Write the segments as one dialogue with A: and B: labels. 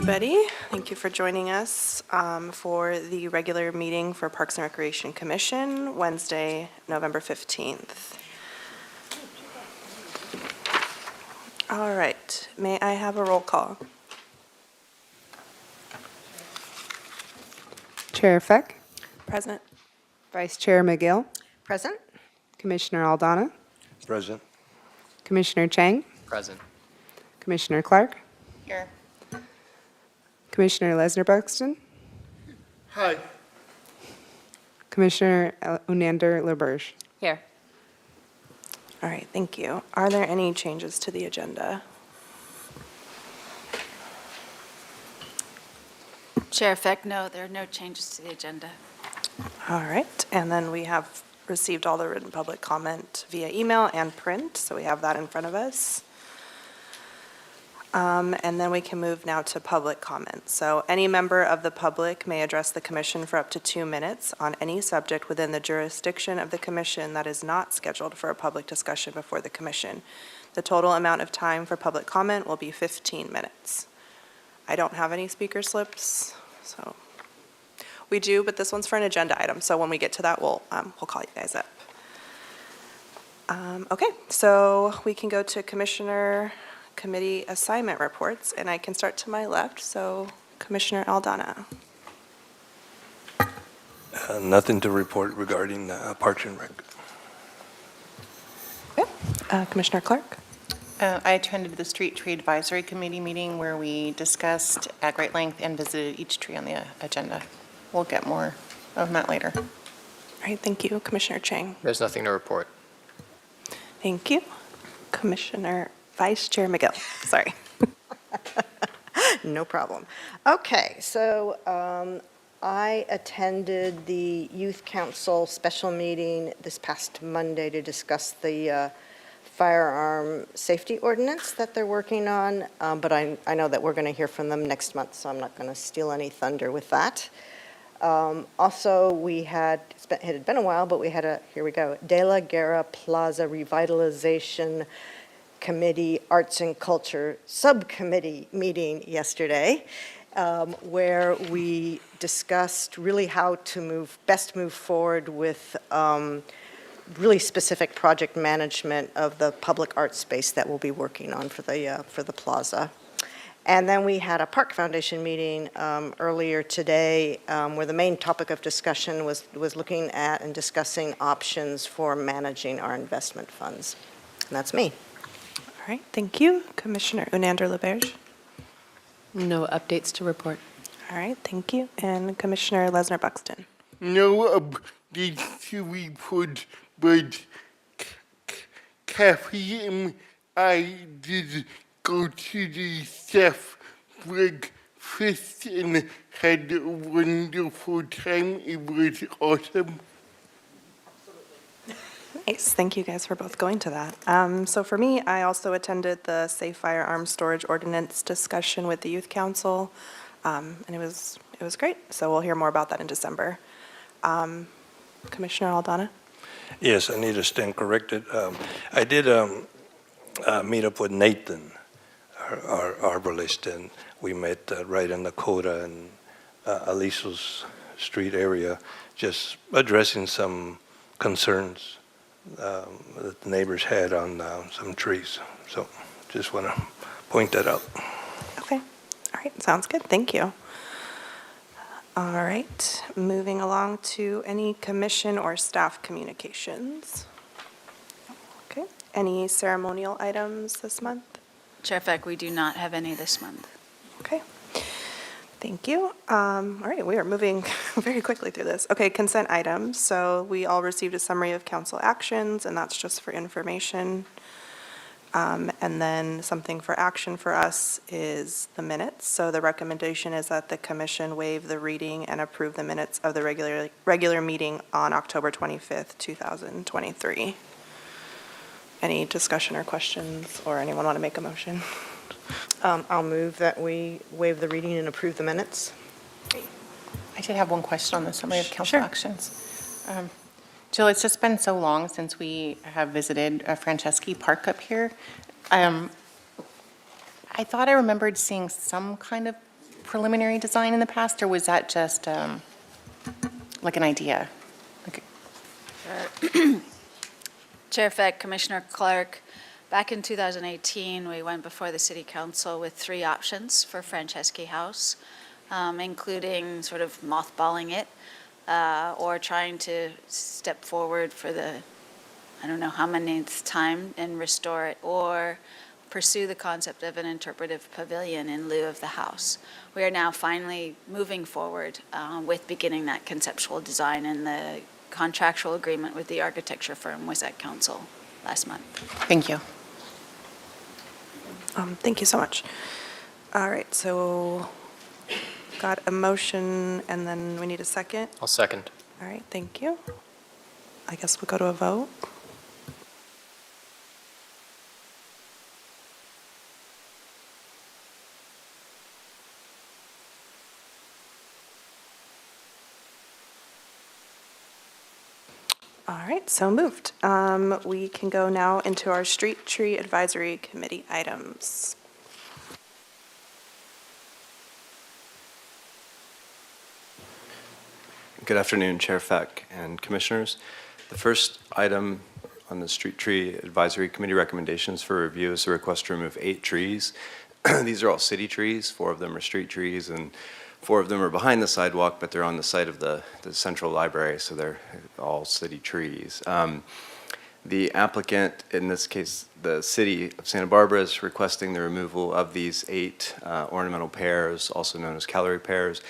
A: everybody. Thank you for joining us for the regular meeting for Parks and Recreation Commission, Wednesday, November 15th. All right, may I have a roll call?
B: Chair Feck,
A: Present.
B: Vice Chair McGill,
C: Present?
B: Commissioner Aldana,
D: Present.
B: Commissioner Chang,
E: Present.
B: Commissioner Clark,
C: Here.
B: Commissioner Lesnar-Buxton,
D: Hi.
B: Commissioner Unander LaBerge.
C: Here.
A: All right, thank you. Are there any changes to the agenda?
F: Chair Feck, no, there are no changes to the agenda.
A: All right, and then we have received all the written public comment via email and print, so we have that in front of us. And then we can move now to public comment. So any member of the public may address the commission for up to 2 minutes on any subject within the jurisdiction of the commission that is not scheduled for a public discussion before the commission. The total amount of time for public comment will be 15 minutes. I don't have any speaker slips, so we do, but this one's for an agenda item, so when we get to that, we'll call you guys up. Okay, so we can go to Commissioner Committee assignment reports, and I can start to my left, so Commissioner Aldana.
D: Nothing to report regarding Parks and Rec.
A: Okay. Commissioner Clark.
C: I attended the Street Tree Advisory Committee meeting where we discussed at great length and visited each tree on the agenda. We'll get more on that later.
A: All right, thank you. Commissioner Chang.
E: There's nothing to report.
A: Thank you. Commissioner Vice Chair McGill. Sorry.
G: No problem. Okay, so I attended the Youth Council special meeting this past Monday to discuss the firearm safety ordinance that they're working on, but I know that we're going to hear from them next month, so I'm not going to steal any thunder with that. Also, we had, it had been a while, but we had here we go, De La Guerra Plaza Revitalization Committee Arts and Culture Subcommittee meeting yesterday, where we discussed really how to best move forward with really specific project management of the public art space that we'll be working on for the plaza. And then we had a Park Foundation meeting earlier today where the main topic of discussion was looking at and discussing options for managing our investment funds. And that's me.
A: All right, thank you. Commissioner Unander LaBerge.
H: No updates to report.
A: All right, thank you. And Commissioner Lesnar-Buxton.
I: No updates to report, but Kathy and I did go to the staff breakfast and had a wonderful time. It was awesome.
A: Nice, thank you guys for both going to that. So for me, I also attended the Safe Firearms Storage Ordinance discussion with the Youth Council, and it was great. So we'll hear more about that in December. Commissioner Aldana?
D: Yes, I need to stand corrected. I did meet up with Nathan, our arborist, and we met right in the Coda and Aliso's Street area, just addressing some concerns that the neighbors had on some trees. So just want to point that out.
A: Okay, all right, sounds good, thank you. All right, moving along to any commission or staff communications. Okay, any ceremonial items this month?
F: Chair Feck, we do not have any this month.
A: Okay, thank you. All right, we are moving very quickly through this. Okay, consent items. So we all received a summary of council actions, and that's just for information. And then something for action for us is the minutes. So the recommendation is that the commission waive the reading and approve the minutes of the regular meeting on October 25th, 2023. Any discussion or questions, or anyone want to make a motion?
G: I'll move that we waive the reading and approve the minutes.
C: I did have one question on the summary of council actions. Jill, it's just been so long since we have visited Franceschi Park up here. I thought I remembered seeing some kind of preliminary design in the past, or was that just like an idea? Okay.
F: Chair Feck, Commissioner Clark, back in 2018, we went before the City Council with 3 options for Franceschi House, including sort of mothballing it, or trying to step forward for the, I don't know how many time, and restore it, or pursue the concept of an interpretive pavilion in lieu of the house. We are now finally moving forward with beginning that conceptual design, and the contractual agreement with the architecture firm was at council last month.
C: Thank you.
A: Thank you so much. All right, so got a motion, and then we need a second.
E: I'll second.
A: All right, thank you. I guess we'll go to a vote. All right, so moved. We can go now into our Street Tree Advisory Committee items.
J: Good afternoon, Chair Feck and Commissioners. The first item on the Street Tree Advisory Committee recommendations for review is a request to remove 8 trees. These are all city trees. 4 of them are street trees, and 4 of them are behind the sidewalk, but they're on the site of the central library, so they're all city trees. The applicant, in this case, the city of Santa Barbara, is requesting the removal of these 8 ornamental pears, also known as calorie pears,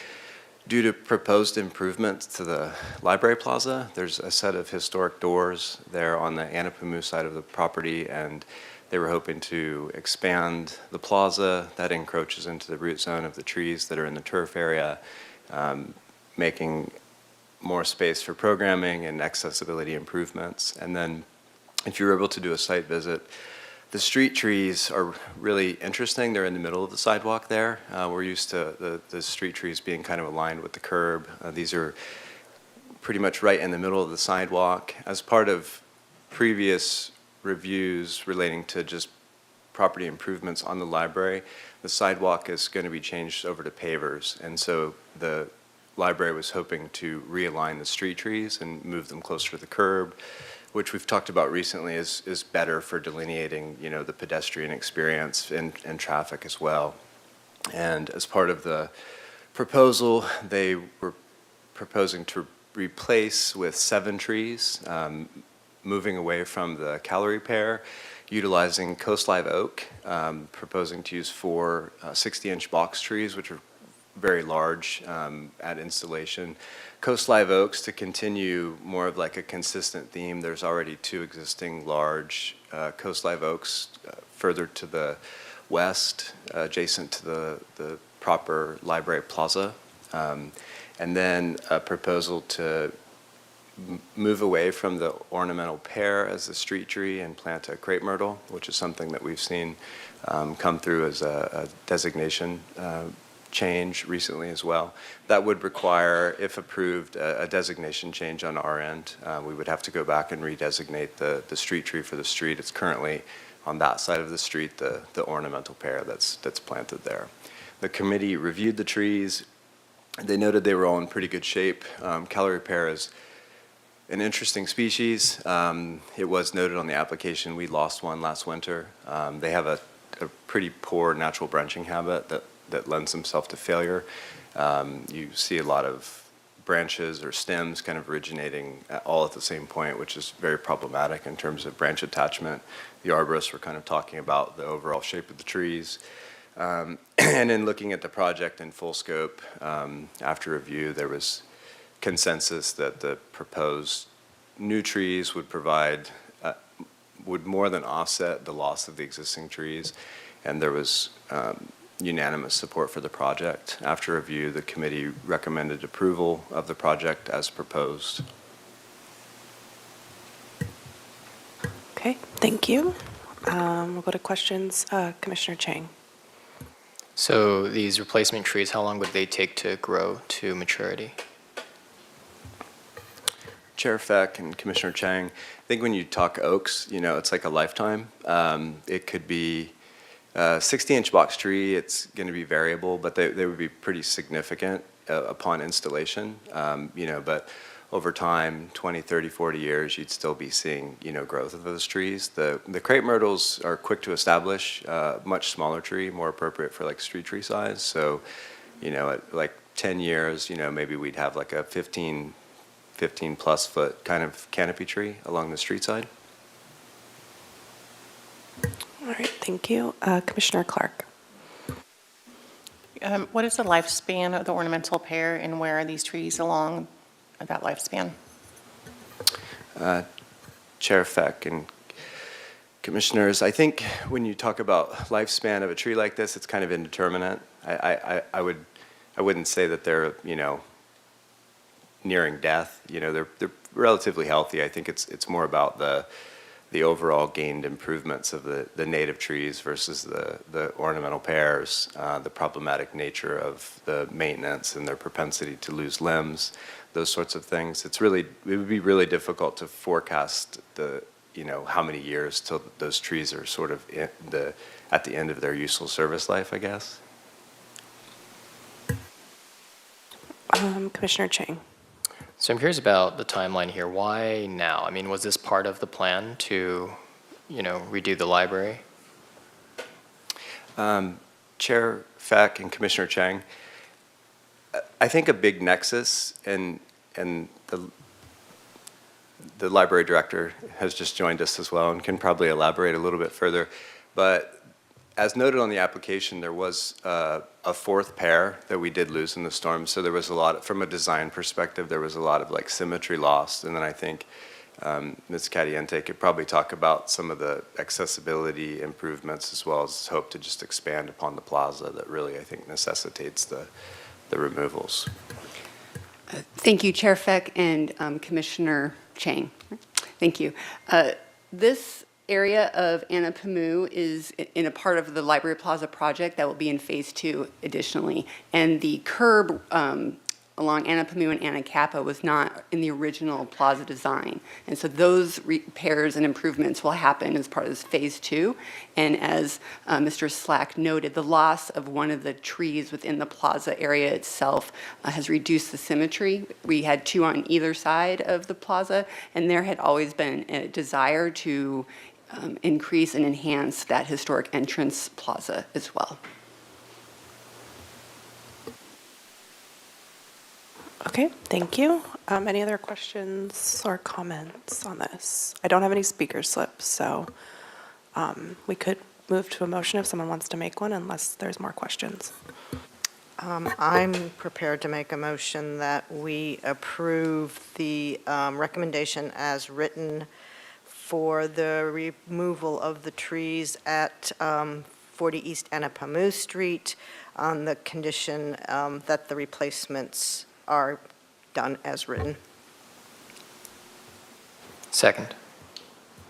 J: due to proposed improvements to the library plaza. There's a set of historic doors there on the Anapamu side of the property, and they were hoping to expand the plaza. That encroaches into the root zone of the trees that are in the turf area, making more space for programming and accessibility improvements. And then if you're able to do a site visit, the street trees are really interesting. They're in the middle of the sidewalk there. We're used to the street trees being kind of aligned with the curb. These are pretty much right in the middle of the sidewalk. As part of previous reviews relating to just property improvements on the library, the sidewalk is going to be changed over to pavers. And so the library was hoping to realign the street trees and move them closer to the curb, which we've talked about recently is better for delineating, you know, the pedestrian experience and traffic as well. And as part of the proposal, they were proposing to replace with 7 trees, moving away from the calorie pear, utilizing Coast Live oak, proposing to use 4 60-inch box trees, which are very large at installation. Coast Live oaks, to continue more of like a consistent theme, there's already 2 existing large Coast Live oaks further to the west, adjacent to the proper library plaza. And then a proposal to move away from the ornamental pear as the street tree and plant a crepe myrtle, which is something that we've seen come through as a designation change recently as well. That would require, if approved, a designation change on our end. We would have to go back and redesignate the street tree for the street. It's currently on that side of the street, the ornamental pear that's planted there. The committee reviewed the trees. They noted they were all in pretty good shape. Calorie pear is an interesting species. It was noted on the application. We lost one last winter. They have a pretty poor natural branching habit that lends themselves to failure. You see a lot of branches or stems kind of originating all at the same point, which is very problematic in terms of branch attachment. The arborists were kind of talking about the overall shape of the trees. And in looking at the project in full scope, after review, there was consensus that the proposed new trees would provide, would more than offset the loss of the existing trees. And there was unanimous support for the project. After review, the committee recommended approval of the project as proposed.
A: Okay, thank you. We'll go to questions. Commissioner Chang.
E: So these replacement trees, how long would they take to grow to maturity?
J: Chair Feck and Commissioner Chang, I think when you talk oaks, you know, it's like a lifetime. It could be 60-inch box tree, it's going to be variable, but they would be pretty significant upon installation, but over time, 20, 30, 40 years, you'd still be seeing, growth of those trees. The crepe myrtles are quick to establish, much smaller tree, more appropriate for like street tree size. So, at like 10 years, maybe we'd have like a 15 plus foot kind of canopy tree along the street side.
A: All right, thank you. Commissioner Clark.
C: What is the lifespan of the ornamental pear, and where are these trees along that lifespan?
J: Chair Feck and Commissioners, I think when you talk about lifespan of a tree like this, it's kind of indeterminate. I wouldn't say that they're, nearing death. They're relatively healthy. I think it's more about the overall gained improvements of the native trees versus the ornamental pears, the problematic nature of the maintenance and their propensity to lose limbs, those sorts of things. It would be really difficult to forecast how many years till those trees are sort of at the end of their useful service life, I guess.
A: Commissioner Chang.
E: So I'm curious about the timeline here. Why now? I mean, was this part of the plan to, redo the library?
J: Chair Feck and Commissioner Chang, I think a big nexus, and the library director has just joined us as well and can probably elaborate a little bit further, but as noted on the application, there was a fourth pair that we did lose in the storm. So there was a lot, from a design perspective, there was a lot of like symmetry lost. And then I think Ms. Cadiente could probably talk about some of the accessibility improvements, as well as hope to just expand upon the plaza that really, I think, necessitates the removals.
K: Thank you, Chair Feck and Commissioner Chang. Thank you. This area of Anapamu is in a part of the Library Plaza project that will be in Phase 2 additionally. And the curb along Anapamu and Anacapa was not in the original plaza design. And so those repairs and improvements will happen as part of this Phase 2. And as Mr. Slack noted, the loss of one of the trees within the plaza area itself has reduced the symmetry. We had two on either side of the plaza, and there had always been a desire to increase and enhance that historic entrance plaza as well.
A: Okay, thank you. Any other questions or comments on this? I don't have any speaker slips, so we could move to a motion if someone wants to make one, unless there's more questions.
G: I'm prepared to make a motion that we approve the recommendation as written for the removal of the trees at 40 East Anapamu Street on the condition that the replacements are done as written.
E: Second.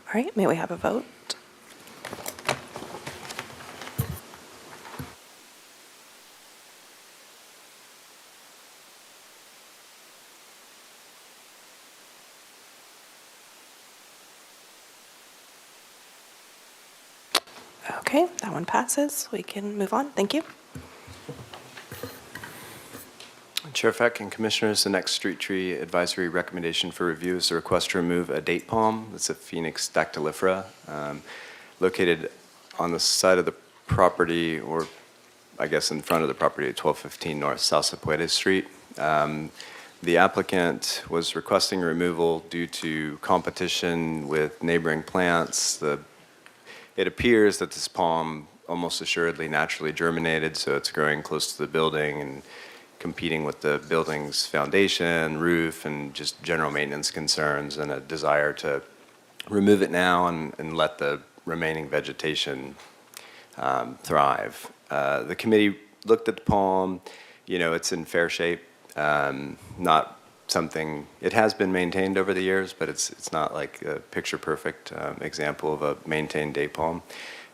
A: All right, may we have a vote? Okay, that one passes. We can move on. Thank you.
J: Chair Feck and Commissioners, the next street tree advisory recommendation for review is the request to remove a date palm. It's a Phoenix dactylifera, located on the side of the property, or I guess in front of the property at 1215 North Salsapuede Street. The applicant was requesting removal due to competition with neighboring plants. It appears that this palm almost assuredly naturally germinated, so it's growing close to the building and competing with the building's foundation, roof, and just general maintenance concerns, and a desire to remove it now and let the remaining vegetation thrive. The committee looked at the palm. It's in fair shape, not something, it has been maintained over the years, but it's not like a picture-perfect example of a maintained date palm.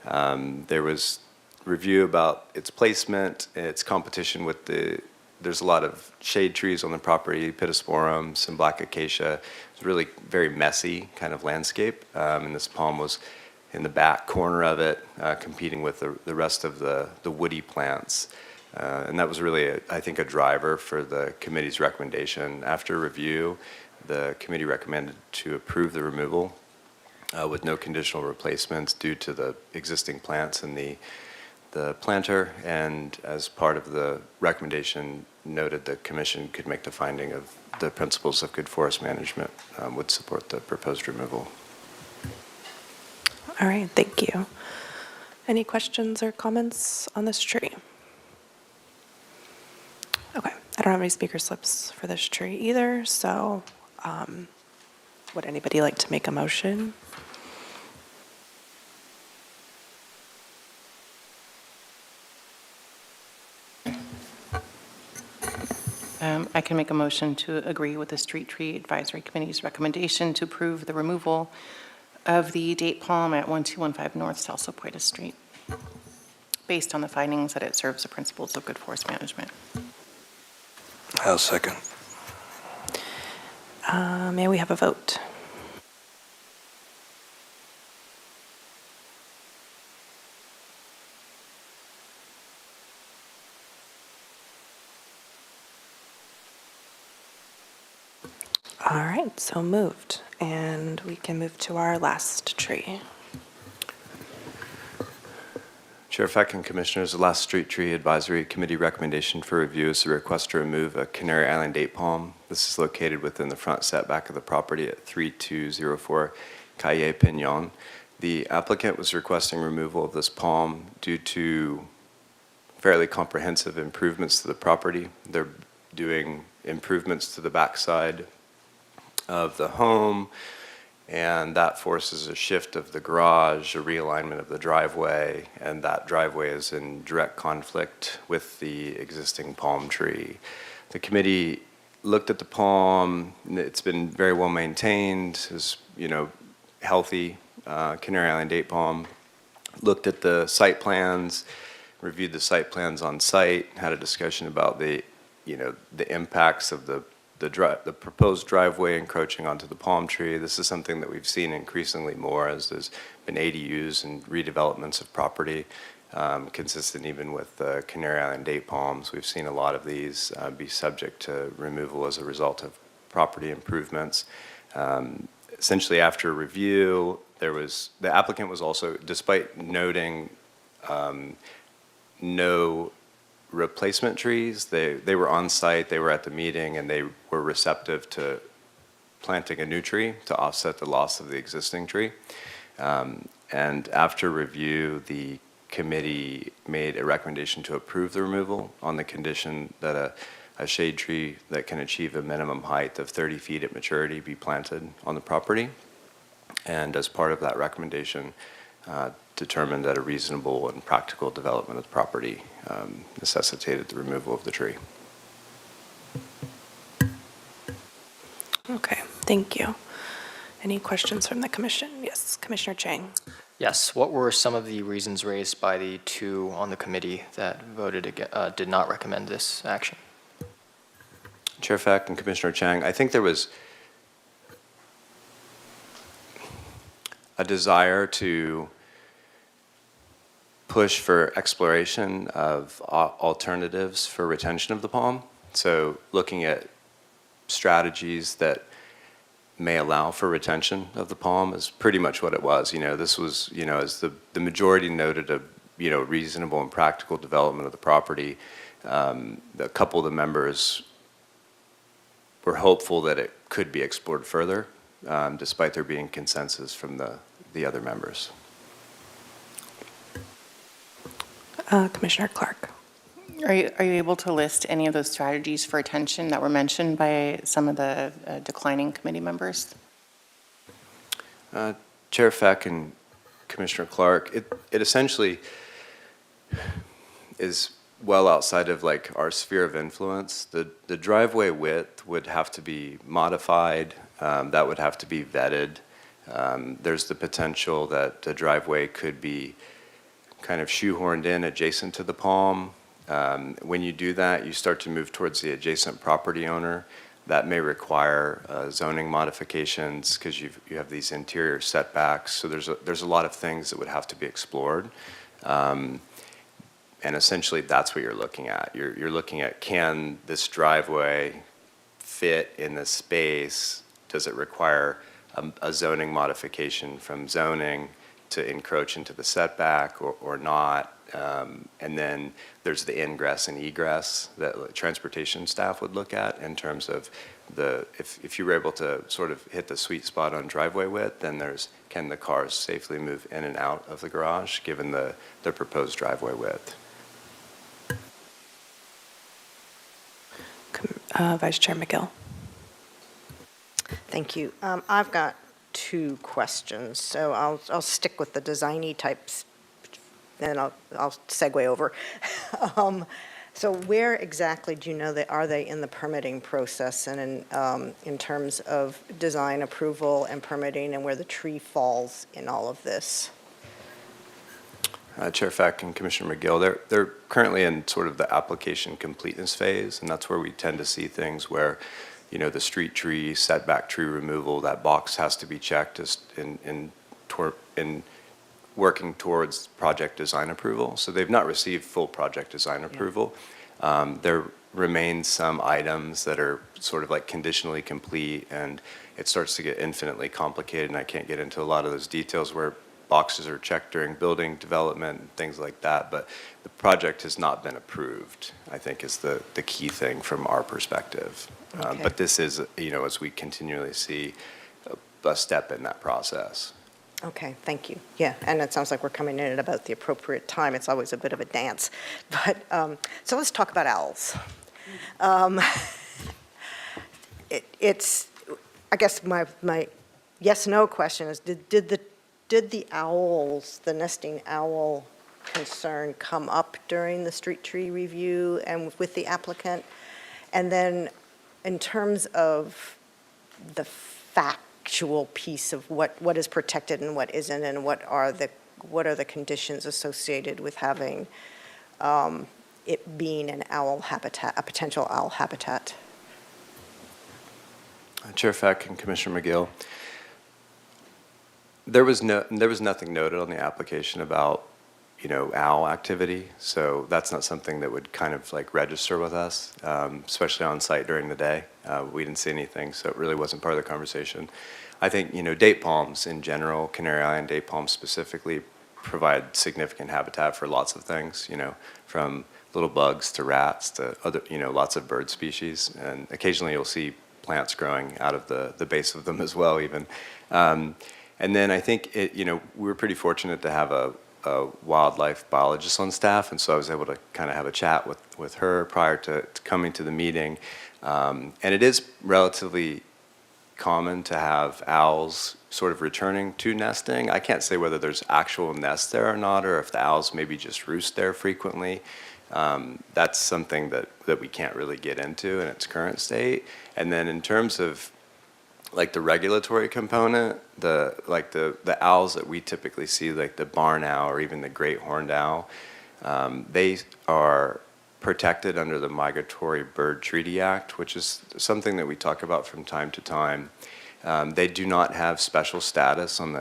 J: There was review about its placement, its competition with there's a lot of shade trees on the property, Pittosporum, some black acacia. It's really very messy kind of landscape, and this palm was in the back corner of it, competing with the rest of the woody plants. And that was really, I think, a driver for the committee's recommendation. After review, the committee recommended to approve the removal with no conditional replacements due to the existing plants in the planter, and as part of the recommendation, noted the commission could make the finding of the principles of good forest management would support the proposed removal.
A: All right, thank you. Any questions or comments on this tree? Okay, I don't have any speaker slips for this tree either, so would anybody like to make a motion?
C: I can make a motion to agree with the Street Tree Advisory Committee's recommendation to approve the removal of the date palm at 1215 North Salso Puerta Street, based on the findings that it serves the principles of good forest management.
D: I'll second.
A: May we have a vote? All right, so moved. And we can move to our last tree.
J: Chair Feck and Commissioners, the last Street Tree Advisory Committee recommendation for review is a request to remove a Canary Island date palm. This is located within the front setback of the property at 3204 Calle Peñon. The applicant was requesting removal of this palm due to fairly comprehensive improvements to the property. They're doing improvements to the backside of the home, and that forces a shift of the garage, a realignment of the driveway, and that driveway is in direct conflict with the existing palm tree. The committee looked at the palm. It's been very well maintained, is, healthy Canary Island date palm. Looked at the site plans, reviewed the site plans on site, had a discussion about the impacts of the proposed driveway encroaching onto the palm tree. This is something that we've seen increasingly more as there's been ADUs and redevelopments of property, consistent even with the Canary Island date palms. We've seen a lot of these be subject to removal as a result of property improvements. Essentially, after review, the applicant was also, despite noting no replacement trees, they were on site, they were at the meeting, and they were receptive to planting a new tree to offset the loss of the existing tree. And after review, the committee made a recommendation to approve the removal on the condition that a shade tree that can achieve a minimum height of 30 feet at maturity be planted on the property. And as part of that recommendation, determined that a reasonable and practical development of the property necessitated the removal of the tree.
A: Okay, thank you. Any questions from the commission? Yes, Commissioner Chang.
E: Yes, what were some of the reasons raised by the two on the committee that did not recommend this action?
J: Chair Feck and Commissioner Chang, I think there was a desire to push for exploration of alternatives for retention of the palm. So looking at strategies that may allow for retention of the palm is pretty much what it was. This was, as the majority noted, a reasonable and practical development of the property. A couple of the members were hopeful that it could be explored further, despite there being consensus from the other members.
A: Commissioner Clark.
C: Are you able to list any of those strategies for retention that were mentioned by some of the declining committee members?
J: Chair Feck and Commissioner Clark, it essentially is well outside of our sphere of influence. The driveway width would have to be modified. That would have to be vetted. There's the potential that the driveway could be kind of shoehorned in adjacent to the palm. When you do that, you start to move towards the adjacent property owner. that may require zoning modifications because you have these interior setbacks. So there's a lot of things that would have to be explored. And essentially, that's what you're looking at. You're looking at, can this driveway fit in this space? Does it require a zoning modification from zoning to encroach into the setback or not? And then there's the ingress and egress that transportation staff would look at in terms of if you were able to sort of hit the sweet spot on driveway width, then can the cars safely move in and out of the garage given the proposed driveway width?
A: Vice Chair McGill.
G: Thank you. I've got two questions, so I'll stick with the designy types, then I'll segue over. So where exactly do you know are they in the permitting process and in terms of design approval and permitting, and where the tree falls in all of this?
J: Chair Feck and Commissioner McGill, they're currently in sort of the application completeness phase, and that's where we tend to see things where, the street tree, setback tree removal, that box has to be checked in working towards project design approval. So they've not received full project design approval. There remain some items that are sort of like conditionally complete, and it starts to get infinitely complicated, and I can't get into a lot of those details where boxes are checked during building development and things like that, but the project has not been approved, I think is the key thing from our perspective.
G: Okay.
J: But this is, as we continually see, a step in that process.
G: Okay, thank you. Yeah, and it sounds like we're coming in at about the appropriate time. It's always a bit of a dance. But, so let's talk about owls. I guess my yes/no question is, did the owls, the nesting owl concern come up during the street tree review and with the applicant? And then in terms of the factual piece of what is protected and what isn't, and what are the conditions associated with having it being an owl habitat, a potential owl habitat?
J: Chair Feck and Commissioner McGill, there was nothing noted on the application about, owl activity. So that's not something that would kind of like register with us, especially on site during the day. We didn't see anything, so it really wasn't part of the conversation. I think, date palms in general, Canary Island date palms specifically, provide significant habitat for lots of things, from little bugs to rats to other, lots of bird species. And occasionally you'll see plants growing out of the base of them as well, even. And then I think we were pretty fortunate to have a wildlife biologist on staff, and so I was able to kind of have a chat with her prior to coming to the meeting. And it is relatively common to have owls sort of returning to nesting. I can't say whether there's actual nests there or not, or if the owls maybe just roost there frequently. That's something that we can't really get into in its current state. And then in terms of like the regulatory component, the owls that we typically see, like the barn owl or even the great horned owl, they are protected under the Migratory Bird Treaty Act, which is something that we talk about from time to time. They do not have special status on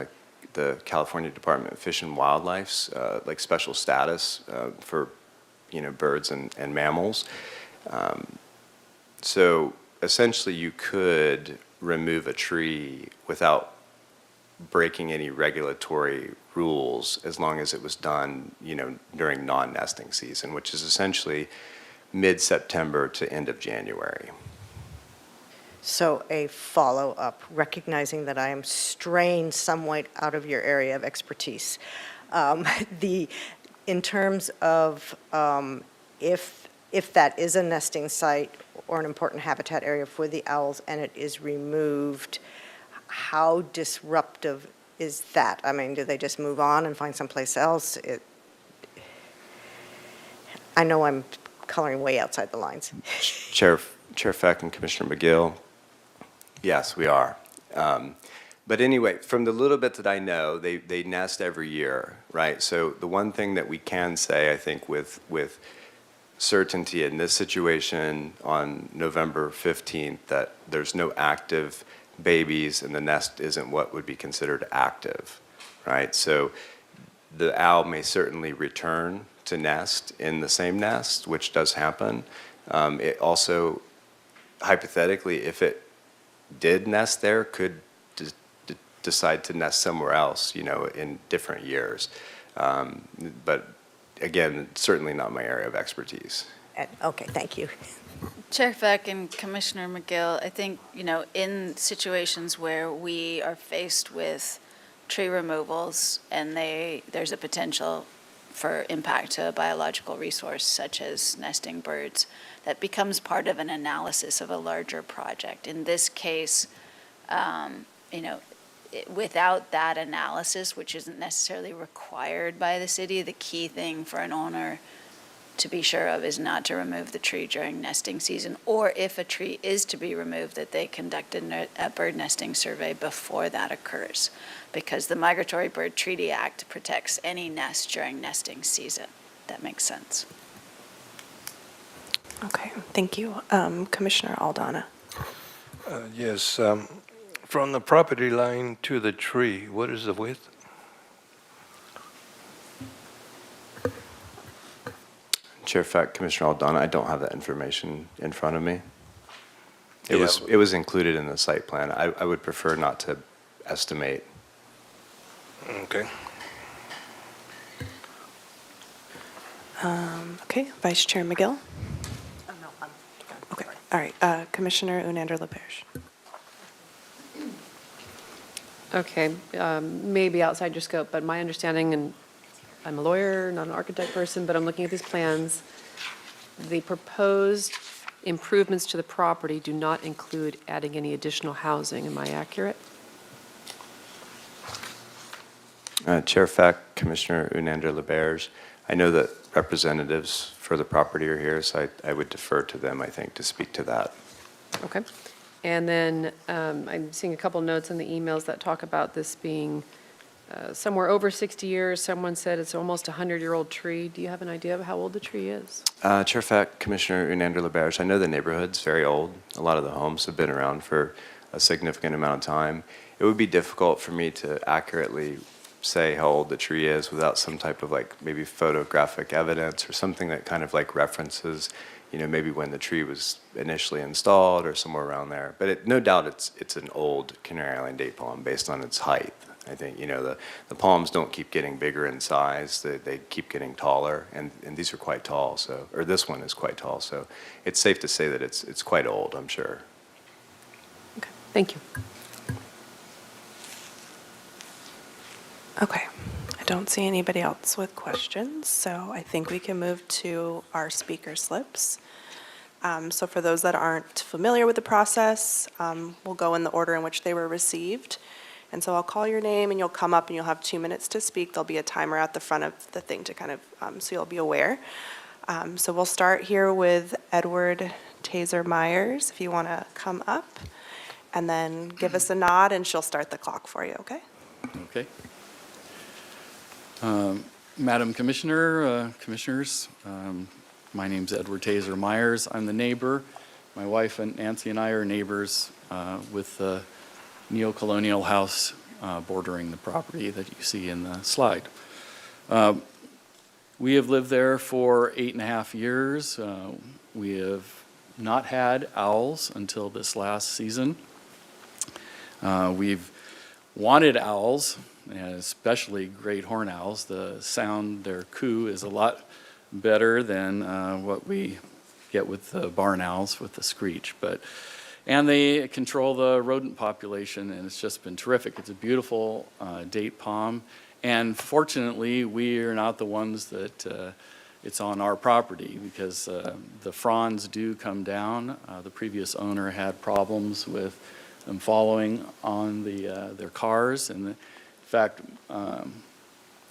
J: the California Department of Fish and Wildlife's like special status for birds and mammals. So essentially you could remove a tree without breaking any regulatory rules as long as it was done, during non-nesting season, which is essentially mid-September to end of January.
G: So a follow-up, recognizing that I am straying somewhat out of your area of expertise. In terms of if that is a nesting site or an important habitat area for the owls and it is removed, how disruptive is that? I mean, do they just move on and find someplace else? I know I'm coloring way outside the lines.
J: Chair Feck and Commissioner McGill, yes, we are. But anyway, from the little bit that I know, they nest every year, right? So the one thing that we can say, I think, with certainty in this situation on November 15th that there's no active babies and the nest isn't what would be considered active, right? So the owl may certainly return to nest in the same nest, which does happen. It also, hypothetically, if it did nest there, could decide to nest somewhere else, in different years. But again, certainly not my area of expertise.
G: Okay, thank you.
F: Chair Feck and Commissioner McGill, I think, in situations where we are faced with tree removals and there's a potential for impact to a biological resource such as nesting birds, that becomes part of an analysis of a larger project. In this case, without that analysis, which isn't necessarily required by the city, the key thing for an owner to be sure of is not to remove the tree during nesting season, or if a tree is to be removed, that they conduct a bird nesting survey before that occurs, because the Migratory Bird Treaty Act protects any nest during nesting season. That makes sense.
A: Okay, thank you. Commissioner Aldana.
D: Yes, from the property line to the tree, what is the width?
J: Chair Feck, Commissioner Aldana, I don't have that information in front of me. It
D: Yeah.
J: was included in the site plan. I would prefer not to estimate.
D: Okay.
A: Okay, Vice Chair McGill. Okay, all right. Commissioner Unander LaPerche.
H: Okay, maybe outside your scope, but my understanding, and I'm a lawyer, not an architect person, but I'm looking at these plans. The proposed improvements to the property do not include adding any additional housing. Am I accurate?
J: Chair Feck, Commissioner Unander LaBerge, I know that representatives for the property are here, so I would defer to them, I think, to speak to that.
H: Okay. And then I'm seeing a couple notes in the emails that talk about this being somewhere over 60 years. Someone said it's almost a 100-year-old tree. Do you have an idea of how old the tree is?
J: Chair Feck, Commissioner Unander LaBerge, I know the neighborhood's very old. A lot of the homes have been around for a significant amount of time. It would be difficult for me to accurately say how old the tree is without some type of maybe photographic evidence or something that kind of references, maybe when the tree was initially installed or somewhere around there. But no doubt it's an old Canary Island date palm based on its height. I think, the palms don't keep getting bigger in size. They keep getting taller, and these are quite tall, or this one is quite tall. So it's safe to say that it's quite old, I'm sure.
H: Okay, thank you.
A: Okay, I don't see anybody else with questions, so I think we can move to our speaker slips. So for those that aren't familiar with the process, we'll go in the order in which they were received. And so I'll call your name and you'll come up and you'll have 2 minutes to speak. There'll be a timer at the front of the thing to kind of, so you'll be aware. So we'll start here with Edward Taser Myers, if you want to come up, and then give us a nod and she'll start the clock for you, okay?
L: Okay. Madam Commissioner, Commissioners, my name's Edward Taser Myers. I'm the neighbor. My wife and Nancy and I are neighbors with the neo-colonial house bordering the property that you see in the slide. We have lived there for 8.5 years. We have not had owls until this last season. We've wanted owls, especially great horned owls. The sound, their coo, is a lot better than what we get with the barn owls with the screech. And they control the rodent population, and it's just been terrific. It's a beautiful date palm, and fortunately, we are not the ones that it's on our property, because the fronds do come down. The previous owner had problems with them following on their cars, and in fact,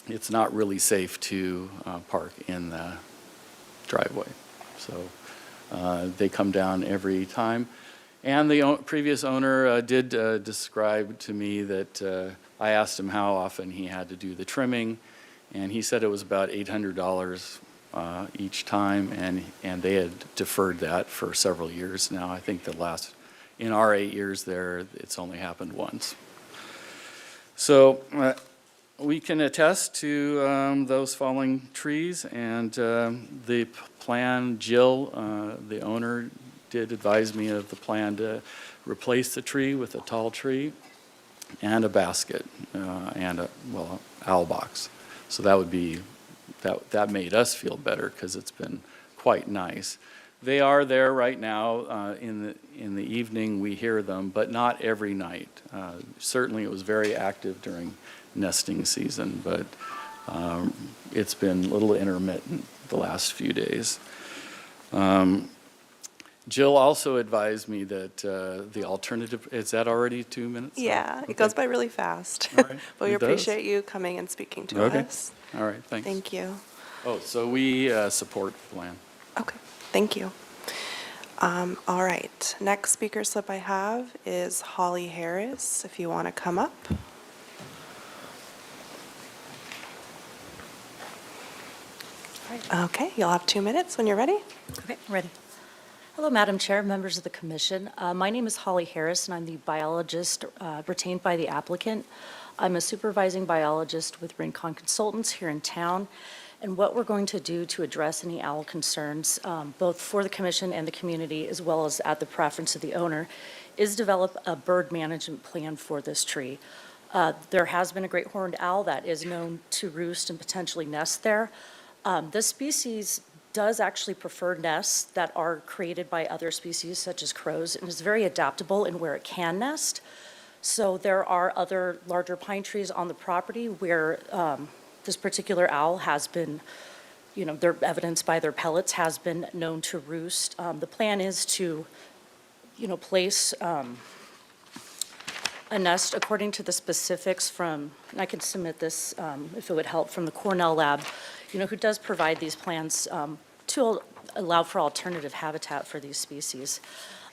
L: it's not really safe to park in the driveway. So they come down every time. And the previous owner did describe to me that I asked him how often he had to do the trimming, and he said it was about $800 each time, and they had deferred that for several years now. I think in our 8 years there, it's only happened once. So we can attest to those falling trees, and the plan, Jill, the owner, did advise me of the plan to replace the tree with a tall tree and a basket and owl box. So that would be, that made us feel better because it's been quite nice. They are there right now. In the evening, we hear them, but not every night. Certainly, it was very active during nesting season, but it's been a little intermittent the last few days. Jill also advised me that the alternative, is that already 2 minutes?
A: Yeah,
L: Okay.
A: it goes by really fast.
L: All right,
A: But we
L: it does.
A: appreciate you coming and speaking to
L: Okay.
A: us.
L: All right, thanks.
A: Thank you.
L: Oh, so we support the plan.
A: Okay, thank you. All right, next speaker slip I have is Holly Harris, if you want to come up. Okay, you'll have 2 minutes when you're ready.
M: Okay, ready. Hello, Madam Chair, members of the commission. My name is Holly Harris, and I'm the biologist retained by the applicant. I'm a supervising biologist with Rincon Consultants here in town. And what we're going to do to address any owl concerns, both for the commission and the community, as well as at the preference of the owner, is develop a bird management plan for this tree. There has been a great horned owl that is known to roost and potentially nest there. This species does actually prefer nests that are created by other species such as crows, and is very adaptable in where it can nest. So there are other larger pine trees on the property where this particular owl has been, they're evidenced by their pellets, has been known to roost. The plan is to, place a nest according to the specifics from, and I can submit this if it would help, from the Cornell Lab, who does provide these plans to allow for alternative habitat for these species.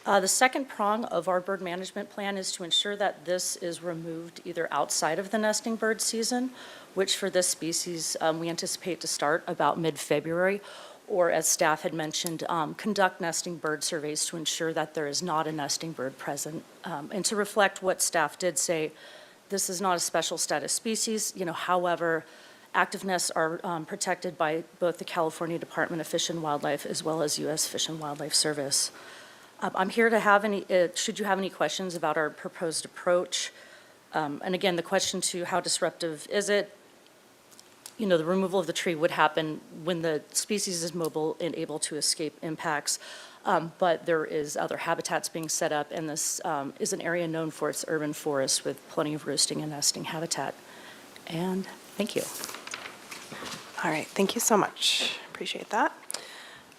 M: The second prong of our bird management plan is to ensure that this is removed either outside of the nesting bird season, which for this species we anticipate to start about mid-February, or as staff had mentioned, conduct nesting bird surveys to ensure that there is not a nesting bird present. And to reflect what staff did say, this is not a special status species, however, active nests are protected by both the California Department of Fish and Wildlife as well as U.S. Fish and Wildlife Service. I'm here to have should you have any questions about our proposed approach. And again, the question to how disruptive is it? The removal of the tree would happen when the species is mobile and able to escape impacts. But there is other habitats being set up, and this is an area known for its urban forests with plenty of roosting and nesting habitat. And thank you.
A: All right, thank you so much. Appreciate that.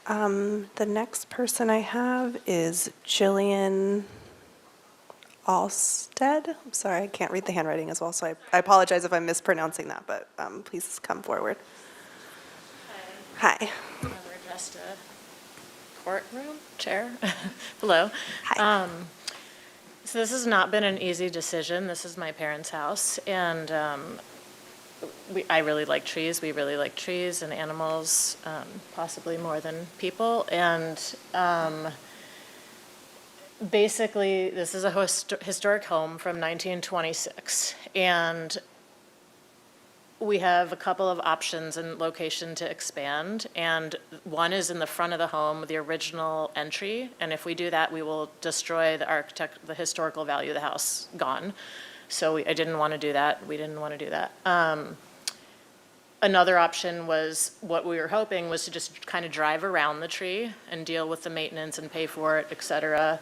A: The next person I have is Jillian Alstead. I'm sorry, I can't read the handwriting as well, so I apologize if I'm mispronouncing that, but please come forward. Hi.
N: We're just a courtroom chair. Hello.
A: Hi.
N: So this has not been an easy decision. This is my parents' house, and I really like trees. We really like trees and animals, possibly more than people. And basically, this is a historic home from 1926, and we have a couple of options in location to expand, and one is in the front of the home, the original entry, and if we do that, we will destroy the historical value of the house, gone. So I didn't want to do that. We didn't want to do that. Another option was, what we were hoping was to just kind of drive around the tree and deal with the maintenance and pay for it, et cetera.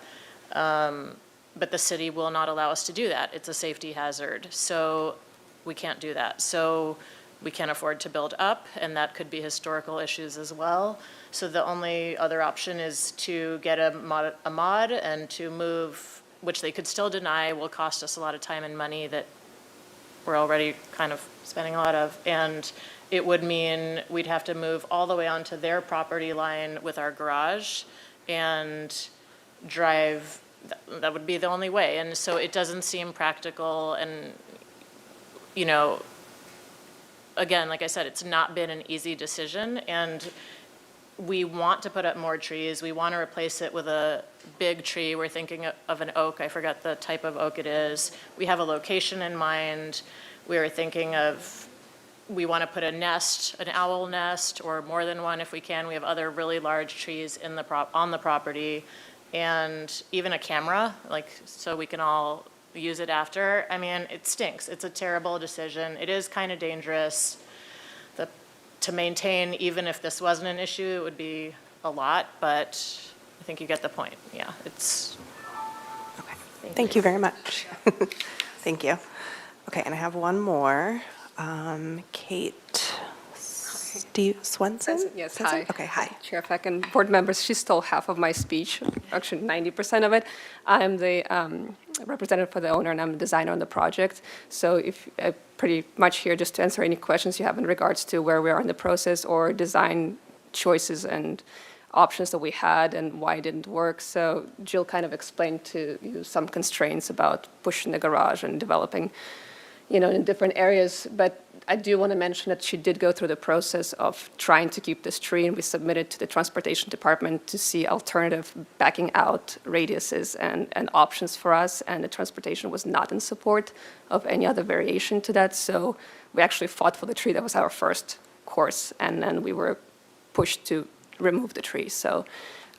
N: But the city will not allow us to do that. It's a safety hazard. So we can't do that. So we can't afford to build up, and that could be historical issues as well. So the only other option is to get a mod and to move, which they could still deny, will cost us a lot of time and money that we're already kind of spending a lot of. And it would mean we'd have to move all the way onto their property line with our garage and drive. That would be the only way. And so it doesn't seem practical, and again, like I said, it's not been an easy decision, and we want to put up more trees. We want to replace it with a big tree. We're thinking of an oak. I forgot the type of oak it is. We have a location in mind. We are thinking of, we want to put a nest, an owl nest, or more than one if we can. We have other really large trees in the on the property, and even a camera, like, so we can all use it after. I mean, it stinks. It's a terrible decision. It is kind of dangerous. To maintain, even if this wasn't an issue, it would be a lot, but I think you get the point. Yeah, it's.
A: Okay, thank you very much. Thank you. Okay, and I have one more. Kate Swenson?
O: Yes,
A: Swenson?
O: hi.
A: Okay, hi.
O: Chair Feck and board members, she stole half of my speech, actually 90% of it. I'm the representative for the owner, and I'm a designer on the project. So if pretty much here just to answer any questions you have in regards to where we are in the process or design choices and options that we had and why it didn't work. So Jill kind of explained to you some constraints about pushing the garage and developing, in different areas. But I do want to mention that she did go through the process of trying to keep this tree, and we submitted to the transportation department to see alternative backing out radiuses and options for us, and the transportation was not in support of any other variation to that. So we actually fought for the tree. That was our first course, and then we were pushed to remove the tree. So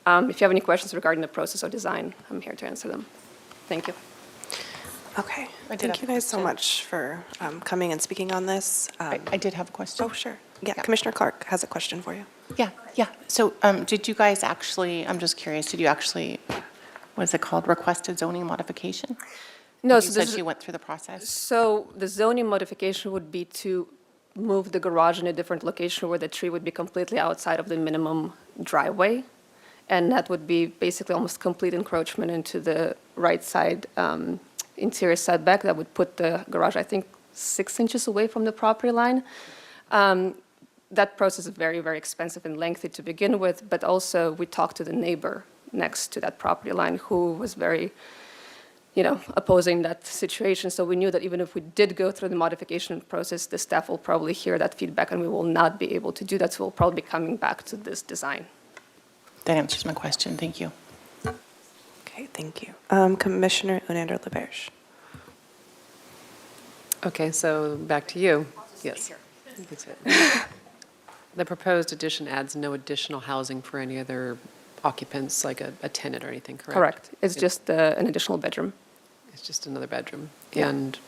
O: if you have any questions regarding the process or design, I'm here to answer them. Thank you.
A: Okay,
C: I did
A: thank
C: have
A: you
C: a
A: guys so
C: question.
A: much for coming and speaking on this.
C: I did have a question.
A: Oh, sure. Yeah, Commissioner Clark has a question for you.
C: Yeah. So did you guys actually, I'm just curious, did you actually, what is it called, request a zoning modification?
O: No,
C: You
O: so
C: said
O: this
C: you went through the process?
O: So the zoning modification would be to move the garage in a different location where the tree would be completely outside of the minimum driveway. And that would be basically almost complete encroachment into the right side interior setback. That would put the garage, I think, 6 inches away from the property line. That process is very, very expensive and lengthy to begin with, but also we talked to the neighbor next to that property line who was very, opposing that situation. So we knew that even if we did go through the modification process, the staff will probably hear that feedback and we will not be able to do that. So we'll probably be coming back to this design.
C: That answers my question. Thank you.
A: Okay, thank you. Commissioner Unander LaBerge.
H: Okay, so back to you. Yes. That's it. The proposed addition adds no additional housing for any other occupants, like a tenant or anything, correct?
O: Correct. It's just an additional bedroom.
H: It's just another bedroom.
O: Yeah.
H: And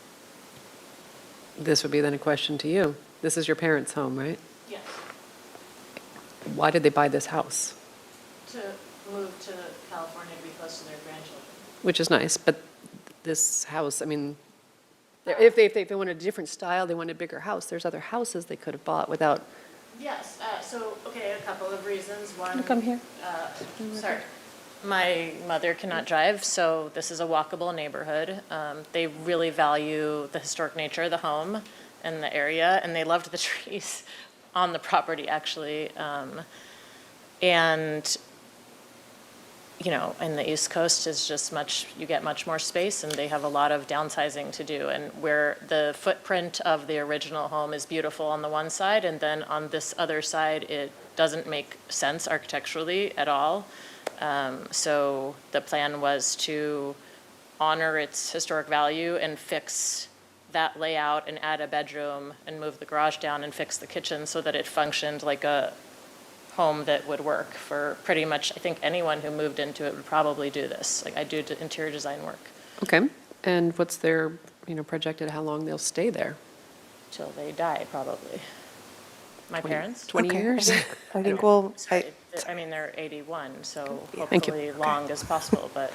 H: this would be then a question to you. This is your parents' home, right?
N: Yes.
H: Why did they buy this house?
N: To move to California to be close to their grandchildren.
H: Which is nice, but this house, I mean, if they wanted a different style, they wanted a bigger house, there's other houses they could have bought without.
N: Yes, okay, a couple of reasons. One.
O: Come here.
N: Sorry. My mother cannot drive, so this is a walkable neighborhood. They really value the historic nature of the home and the area, and they loved the trees on the property, actually. And, in the East Coast is just you get much more space, and they have a lot of downsizing to do. And where the footprint of the original home is beautiful on the one side, and then on this other side, it doesn't make sense architecturally at all. So the plan was to honor its historic value and fix that layout and add a bedroom and move the garage down and fix the kitchen so that it functioned like a home that would work for pretty much, I think anyone who moved into it would probably do this. Like I do interior design work
H: Okay, and what's their, projected how long they'll stay there?
N: till they die, probably. My parents?
H: 20
A: Okay,
H: years?
A: I think we'll,
N: I mean, they're 81, so
H: Thank you.
N: hopefully long as possible, but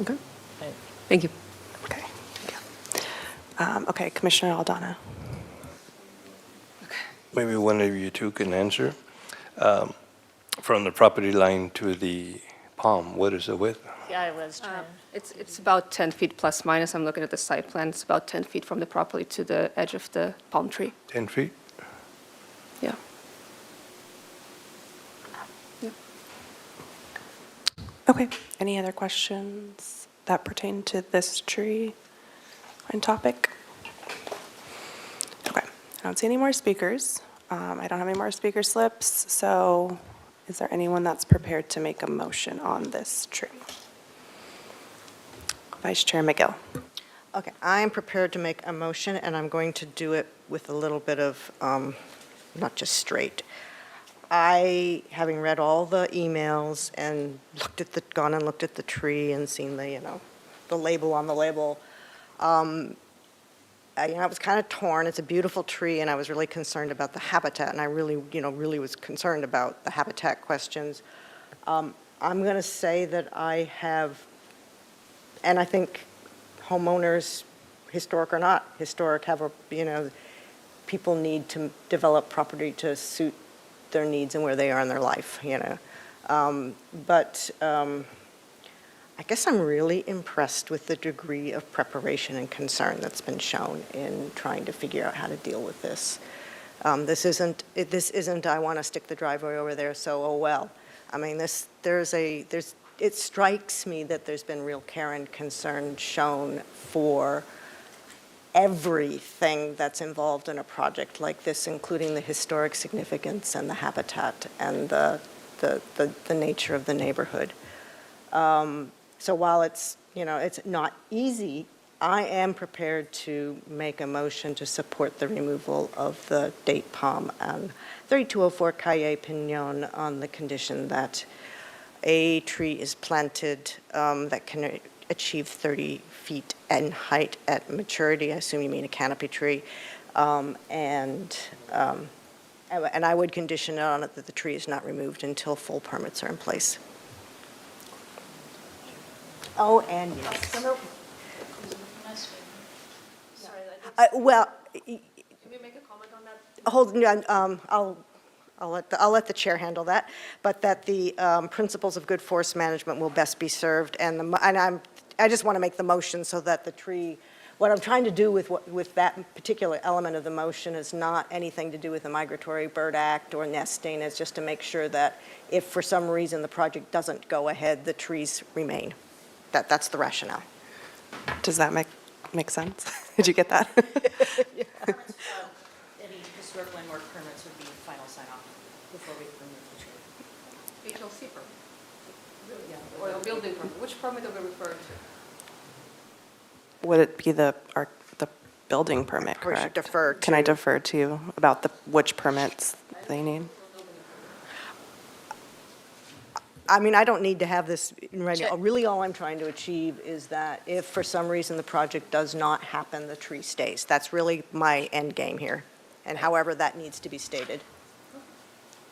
H: Okay,
N: I-
H: thank you.
A: okay. Okay, Commissioner Aldana.
D: Maybe one of you two can answer. From the property line to the palm, what is the width?
N: yeah, I was trying.
O: It's about 10 feet plus minus. I'm looking at the site plan. It's about 10 feet from the property to the edge of the palm tree.
D: 10 feet?
O: Yeah.
A: Okay, any other questions that pertain to this tree and topic? Okay, I don't see any more speakers. I don't have any more speaker slips, so is there anyone that's prepared to make a motion on this tree? Vice Chair McGill.
G: Okay, I am prepared to make a motion, and I'm going to do it with a little bit of, not just straight. I, having read all the emails and gone and looked at the tree and seen the, the label on the label, I was kind of torn. It's a beautiful tree, and I was really concerned about the habitat, and I really, really was concerned about the habitat questions. I'm going to say that I have, and I think homeowners, historic or not historic, have people need to develop property to suit their needs and where they are in their life, But I guess I'm really impressed with the degree of preparation and concern that's been shown in trying to figure out how to deal with this. This isn't, I want to stick the driveway over there, so, oh, well. I mean, it strikes me that there's been real care and concern shown for everything that's involved in a project like this, including the historic significance and the habitat and the nature of the neighborhood. So while it's not easy, I am prepared to make a motion to support the removal of the date palm and 3204 Calle Pinon on the condition that a tree is planted that can achieve 30 feet in height at maturity. I assume you mean a canopy tree. And I would condition it on it that the tree is not removed until full permits are in place. Oh, and yes. Well,
H: Can we make a comment on that?
G: hold, I'll let the chair handle that, but that the principles of good forest management will best be served, and I just want to make the motion so that the tree, what I'm trying to do with that particular element of the motion is not anything to do with the Migratory Bird Act or nesting. It's just to make sure that if for some reason the project doesn't go ahead, the trees remain. That's the rationale.
A: Does that make sense? Did you get that?
M: Any historic landmark permits would be final sign-off before we remove the tree.
O: HLC permit. Or the building permit. Which permit are we referring to?
A: Would it be the building permit,
G: We should
A: correct?
G: defer
A: Can I
G: to-
A: defer to you about which permits they need?
G: I mean, I don't need to have this ready. Really, all I'm trying to achieve is that if for some reason the project does not happen, the tree stays. That's really my end game here, and however that needs to be stated.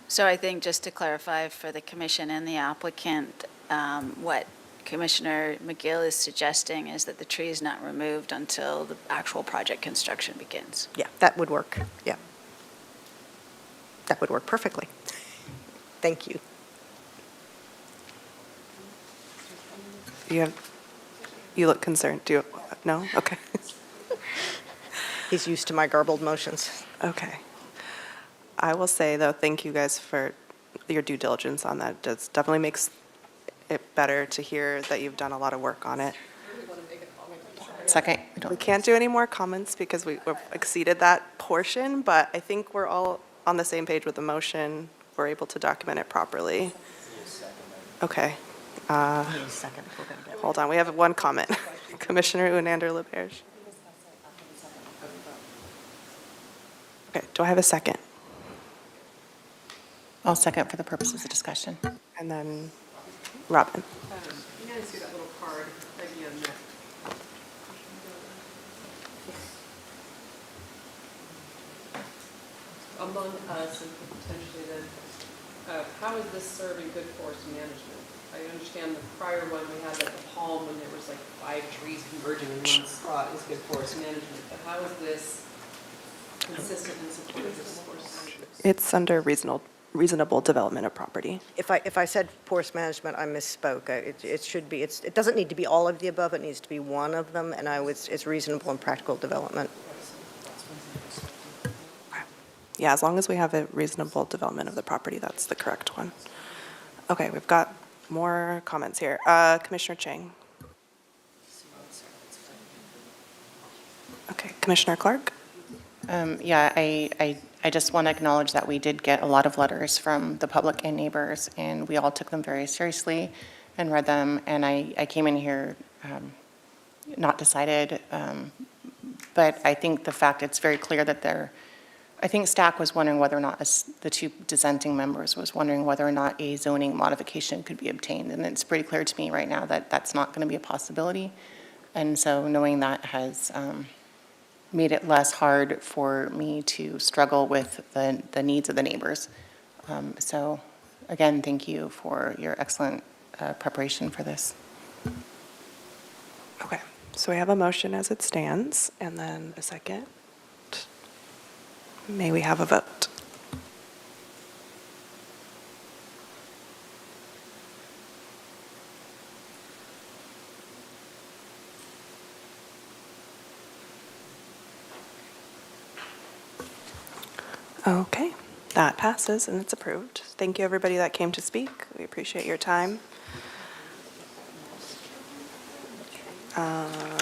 F: So I think just to clarify for the commission and the applicant, what Commissioner McGill is suggesting is that the tree is not removed until the actual project construction begins.
G: Yeah, that would work. Yeah. That would work perfectly. Thank you.
A: You look concerned. Do you, no? Okay.
G: He's used to my garbled motions.
A: Okay. I will say, though, thank you guys for your due diligence on that. It definitely makes it better to hear that you've done a lot of work on it.
C: Second.
A: We can't do any more comments because we've exceeded that portion, but I think we're all on the same page with the motion. We're able to document it properly. Okay. Hold on, we have one comment. Commissioner Unander LaBerge. Okay, do I have a second?
C: I'll second for the purposes of discussion.
A: And then Robin.
H: You guys see that little card again there? Among us and potentially then, how is this serving good forest management? I understand the prior one, we had like the palm when there was like 5 trees converging in one spot is good forest management, but how is this consistent in support of this forest management?
A: It's under reasonable development of property.
G: If I said forest management, I misspoke. It should be, it doesn't need to be all of the above, it needs to be one of them, and it's reasonable and practical development.
A: Yeah, as long as we have a reasonable development of the property, that's the correct one. Okay, we've got more comments here. Commissioner Chang. Okay, Commissioner Clark.
C: Yeah, I just want to acknowledge that we did get a lot of letters from the public and neighbors, and we all took them very seriously and read them, and I came in here not decided, but I think the fact it's very clear that I think STAC was wondering whether or not, the two dissenting members was wondering whether or not a zoning modification could be obtained, and it's pretty clear to me right now that that's not going to be a possibility, and so knowing that has made it less hard for me to struggle with the needs of the neighbors. So again, thank you for your excellent preparation for this.
A: Okay, so we have a motion as it stands, and then a second. May we have a vote? Okay, that passes and it's approved. Thank you, everybody that came to speak. We appreciate your time.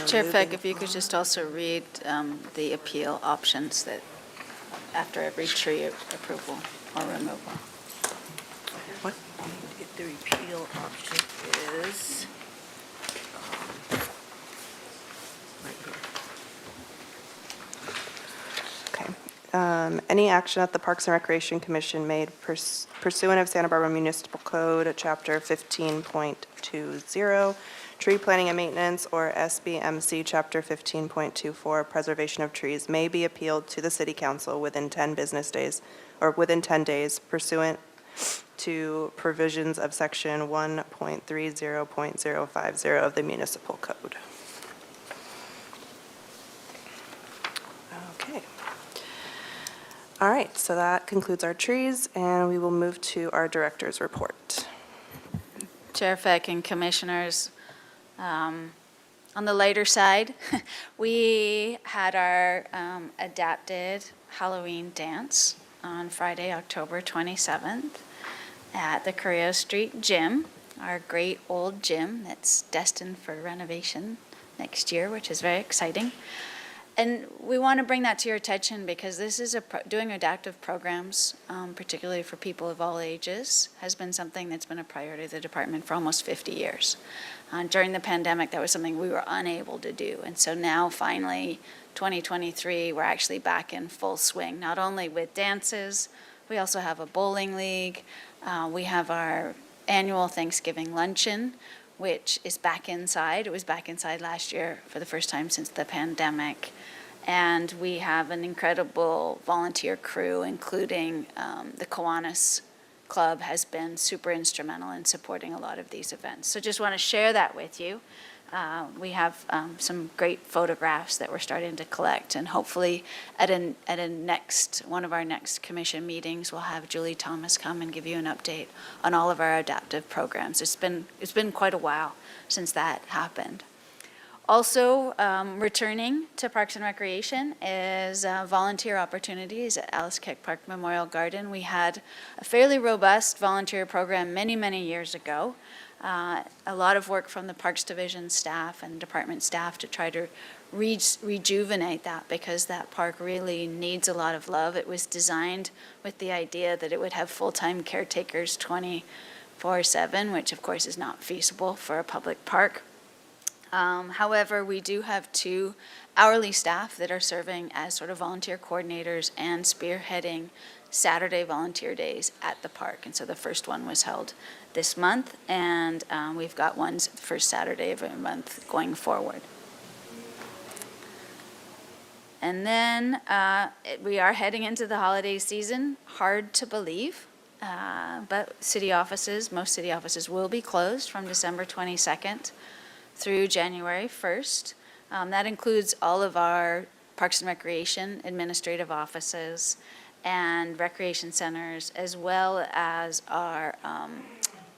F: Chair Feck, if you could just also read the appeal options that after every tree approval or removal.
A: What?
G: The repeal option is right here.
A: Okay. Any action that the Parks and Recreation Commission made pursuant of Santa Barbara Municipal Code, Chapter 15.20, Tree Planting and Maintenance, or SBMC Chapter 15.24, Preservation of Trees, may be appealed to the City Council within 10 business days, or within 10 days pursuant to provisions of Section 1.30.050 of the Municipal Code. Okay. All right, so that concludes our trees, and we will move to our director's report.
F: Chair Feck and Commissioners, on the lighter side, we had our adapted Halloween dance on Friday, October 27th at the Carrillo Street Gym, our great old gym that's destined for renovation next year, which is very exciting. And we want to bring that to your attention because this is doing adaptive programs, particularly for people of all ages, has been something that's been a priority of the department for almost 50 years. During the pandemic, that was something we were unable to do. And so now, finally, 2023, we're actually back in full swing, not only with dances, we also have a bowling league. We have our annual Thanksgiving luncheon, which is back inside. It was back inside last year for the first time since the pandemic. And we have an incredible volunteer crew, including the Kiwanis Club has been super instrumental in supporting a lot of these events. So just want to share that with you. We have some great photographs that we're starting to collect, and hopefully at a one of our next commission meetings, we'll have Julie Thomas come and give you an update on all of our adaptive programs. It's been quite a while since that happened. Also, returning to Parks and Recreation is volunteer opportunities at Alice Keck Park Memorial Garden. We had a fairly robust volunteer program many, many years ago. A lot of work from the Parks Division staff and department staff to try to rejuvenate that, because that park really needs a lot of love. It was designed with the idea that it would have full-time caretakers 24/7, which of course is not feasible for a public park. However, we do have 2 hourly staff that are serving as sort of volunteer coordinators and spearheading Saturday volunteer days at the park. And so the first one was held this month, and we've got ones the first Saturday of every month going forward. And then we are heading into the holiday season. Hard to believe, but most city offices will be closed from December 22nd through January 1st. That includes all of our Parks and Recreation administrative offices and recreation centers, as well as our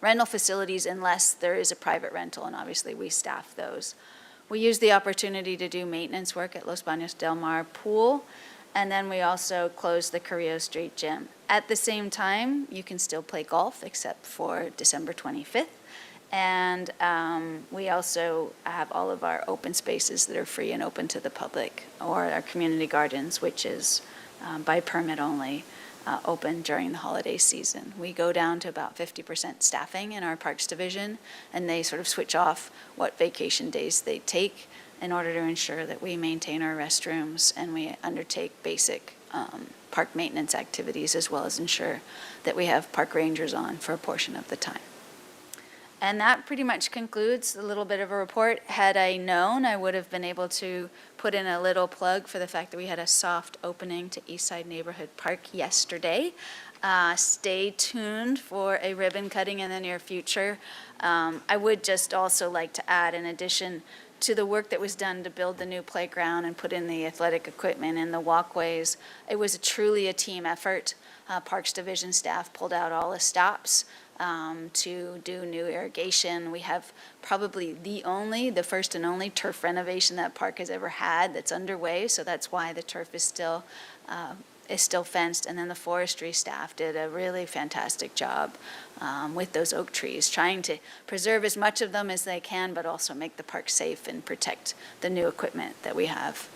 F: rental facilities, unless there is a private rental, and obviously we staff those. We use the opportunity to do maintenance work at Los Baños Del Mar Pool, and then we also close the Carrillo Street Gym. At the same time, you can still play golf, except for December 25th, And we also have all of our open spaces that are free and open to the public, or our community gardens, which is by permit only, open during the holiday season. We go down to about 50% staffing in our Parks Division, and they sort of switch off what vacation days they take in order to ensure that we maintain our restrooms and we undertake basic park maintenance activities, as well as ensure that we have park rangers on for a portion of the time. And that pretty much concludes a little bit of a report. Had I known, I would have been able to put in a little plug for the fact that we had a soft opening to Eastside Neighborhood Park yesterday. Stay tuned for a ribbon cutting in the near future. I would just also like to add, in addition to the work that was done to build the new playground and put in the athletic equipment and the walkways, it was truly a team effort. Parks Division staff pulled out all the stops to do new irrigation. We have probably the first and only turf renovation that park has ever had that's underway, so that's why the turf is still fenced. And then the forestry staff did a really fantastic job with those oak trees, trying to preserve as much of them as they can, but also make the park safe and protect the new equipment that we have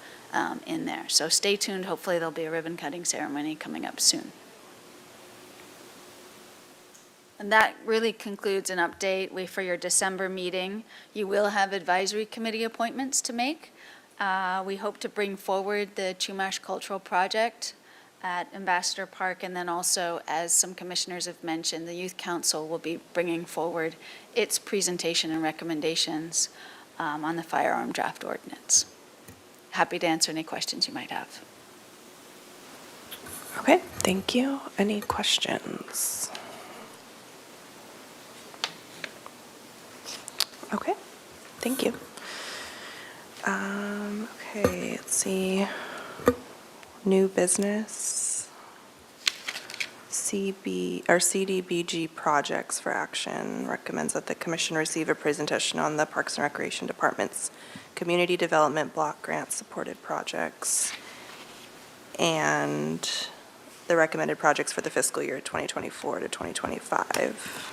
F: in there. So stay tuned. Hopefully there'll be a ribbon cutting ceremony coming up soon. And that really concludes an update. For your December meeting, you will have advisory committee appointments to make. We hope to bring forward the Chumash Cultural Project at Ambassador Park, and then also, as some commissioners have mentioned, the Youth Council will be bringing forward its presentation and recommendations on the firearm draft ordinance. Happy to answer any questions you might have.
A: Okay, thank you. Any questions? Okay, thank you. Okay, let's see. New business. CDBG projects for action recommends that the commission receive a presentation on the Parks and Recreation Department's community development block grant supported projects and the recommended projects for the fiscal year 2024 to 2025.